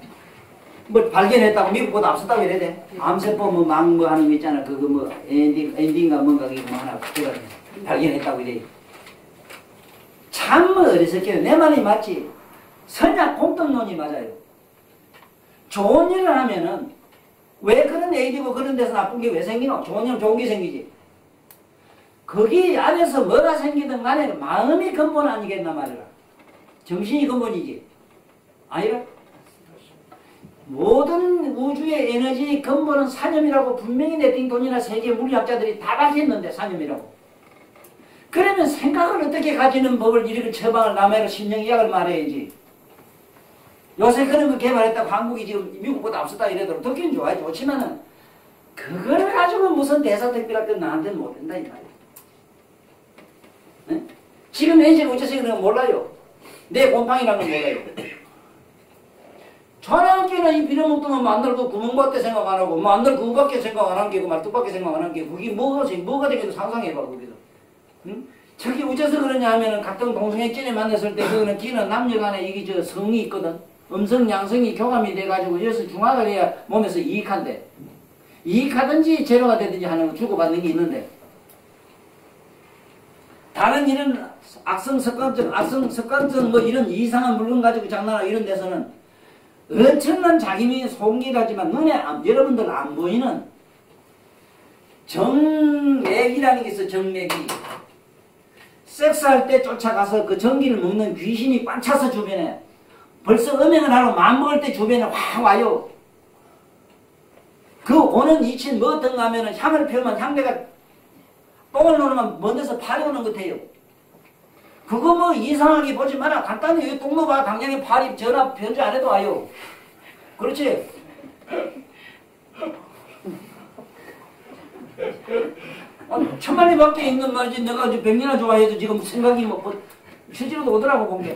[SPEAKER 2] 뭘 발견했다고 미국보다 앞섰다고 이래야 돼. 암세포 뭐 하는 거 있잖아. 그거 뭐 엔딩가 뭔가 이거 뭐 하나 발견했다고 이래. 참 어리석게요. 내 말이 맞지. 선약 공통론이 맞아요. 좋은 일을 하면은 왜 그런 에이디고 그런 데서 나쁜 게 왜 생기노? 좋은 일 좋은 게 생기지. 거기 안에서 뭐가 생기든 간에 마음이 근본 아니겠나 말이라. 정신이 근본이지. 아니라? 모든 우주의 에너지 근본은 사념이라고 분명히 네팅톤이나 세계 물리학자들이 다 밝혔는데 사념이라고. 그러면 생각을 어떻게 가지는 법을 이렇게 처방을 남해로 심령의학을 말해야지. 요새 그런 거 개발했다고 한국이 지금 미국보다 앞섰다 이래도 듣기는 좋아요. 좋지만은 그걸 가지고 무슨 대사특별학들 나한테는 못된다 이 말이야. 네? 지금 엔진 어째서 그런 거 몰라요. 내 곰팡이라는 건 몰라요. 전화기는 이 빌어먹던 거 만들고 구멍밖에 생각 안 하고 만들 그거밖에 생각 안 한 게고 말뚝밖에 생각 안 한 게 그게 뭐가 되겠어 상상해봐 거기서. 응? 저기 어째서 그러냐 하면은 같은 동성애끼리 만났을 때 그거는 기는 남녀간에 이게 성이 있거든. 음성 양성이 교감이 돼가지고 여기서 중화가 돼야 몸에서 이익한데 이익하든지 재료가 되든지 하는 거 주고받는 게 있는데 다른 이런 악성 습관성 뭐 이런 이상한 물건 가지고 장난하고 이런 데서는 엄청난 자기명이 송기하지만 눈에 여러분들 안 보이는 정맥이라는 게 있어. 정맥이 섹스할 때 쫓아가서 그 전기를 먹는 귀신이 꽉 차서 주변에 벌써 음행을 하러 마음먹을 때 주변에 확 와요. 그 오는 이친 뭐 어떤가 하면은 향을 피우면 향내가 똥을 누르면 먼 데서 파리 오는 것 같아요. 그거 뭐 이상하게 보지 마라. 간단히 여기 똥 넣어봐. 당장에 파리 전화 변조 안 해도 와요. 그렇지? 천만리 밖에 있는 말이지. 내가 이제 100년이나 좋아해도 지금 생각이 뭐 실제로도 오더라고 본 게.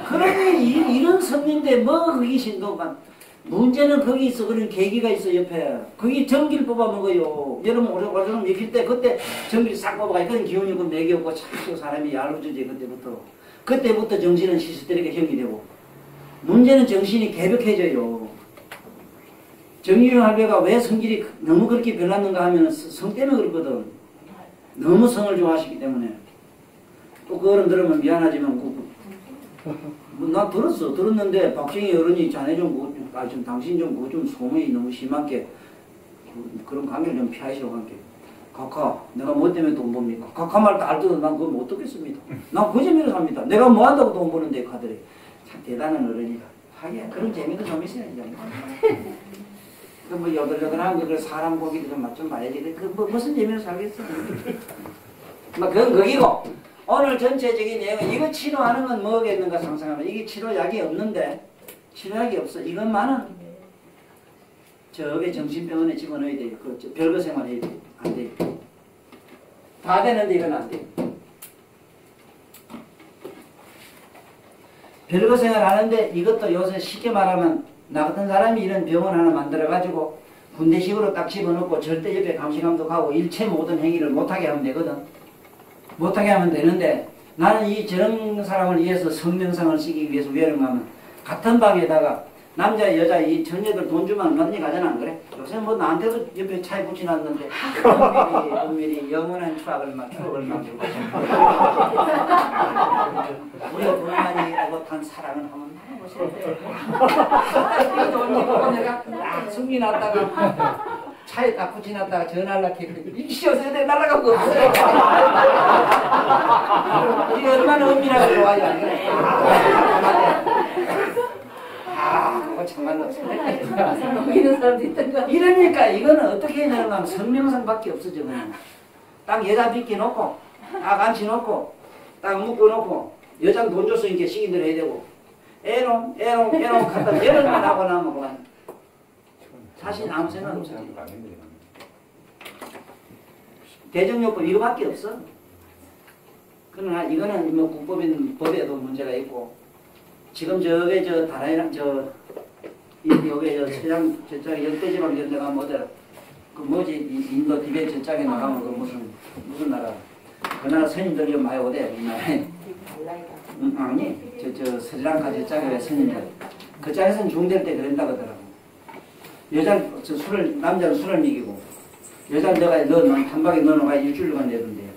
[SPEAKER 2] 그러니 이런 선인데 뭐 그게 신도만. 문제는 거기 있어. 그런 계기가 있어 옆에. 거기 전기를 뽑아먹어요. 여러분 오래오래 익힐 때 그때 전기를 싹 뽑아가. 그런 기운이 그 맥이 없고 참 사람이 얄궂어지 그때부터. 그때부터 정신은 시스테리가 형이 되고. 문제는 정신이 개벽해져요. 정유영 할배가 왜 성질이 너무 그렇게 별났는가 하면 성 때문에 그렇거든. 너무 성을 좋아하시기 때문에. 또 그 어른 들으면 미안하지만 나 들었는데 박정희 어른이 자네 좀 당신 좀 그거 좀 소문이 너무 심하게 그런 관계를 좀 피하시라고 한게. 각하 내가 뭐 때문에 돈 법니까? 각하 말 다 알더라도 난 그거 못 듣겠습니다. 난 그 재미로 삽니다. 내가 뭐 한다고 돈 버는데 카드래. 참 대단한 어른이다. 하긴 그런 재미도 좀 있어야지. 그 뭐 여들여들한 거 사람 고기도 좀 봐야지. 그 뭐 무슨 재미로 살겠어? 뭐 그건 거기고. 오늘 전체적인 내용은 이거 치료하는 건 뭐겠는가 상상하면 이게 치료약이 없는데 치료약이 없어. 이것만은 저게 정신병원에 집어넣어야 돼요. 그 별거 생활해야 돼요. 안 돼요. 다 되는데 이건 안 돼요. 별거 생활 하는데 이것도 요새 쉽게 말하면 나 같은 사람이 이런 병원 하나 만들어가지고 군대식으로 딱 집어넣고 절대 옆에 감시감독하고 일체 모든 행위를 못하게 하면 되거든. 못하게 하면 되는데 나는 이 저런 사람을 위해서 성명상을 쓰기 위해서 외령하면 같은 방에다가 남자 여자 이 전녀들 돈 주면 언니 가잖아 안 그래? 요새 뭐 나한테도 옆에 차에 붙여놨는데 은밀히 영원한 추억을 추억을 만들고 우리가 불만이 오롯한 사랑을 한번 해보세요. 돈 주고 내가 숨이 났다가 차에 딱 붙여놨다가 전화를 했더니 이씨어서 내 날아간 거 없어요. 이게 얼마나 은밀하게 좋아요 안 그래? 그거 정말로
[SPEAKER 3] 넘기는 사람도 있던가.
[SPEAKER 2] 이러니까 이거는 어떻게 해야 되는가 하면 성명상밖에 없어 저거는. 딱 여자 비켜놓고 딱 앉혀놓고 딱 묶어놓고 여자는 돈 줬으니까 시기들 해야 되고 애놈 갖다 열흘만 하고 나면 그만 사실 아무 생각 없어. 대정요법 이거밖에 없어. 그러나 이거는 뭐 국법인 법에도 문제가 있고 지금 저게 저 다라이랑 요게 저 서양 저쪽에 역대지방 이런 데 가면 어디라 그 뭐지 인도 티베트 저쪽에 나가면 그 무슨 나라 그 나라 스님들이 많이 오대 우리나라에. 아니 저 스리랑카 저쪽에 스님들 그 짝에서는 중될 때 그런다 그러더라고. 남자는 술을 먹이고 여자는 내가 한 방에 넣어놓가 일주일간 내던데요.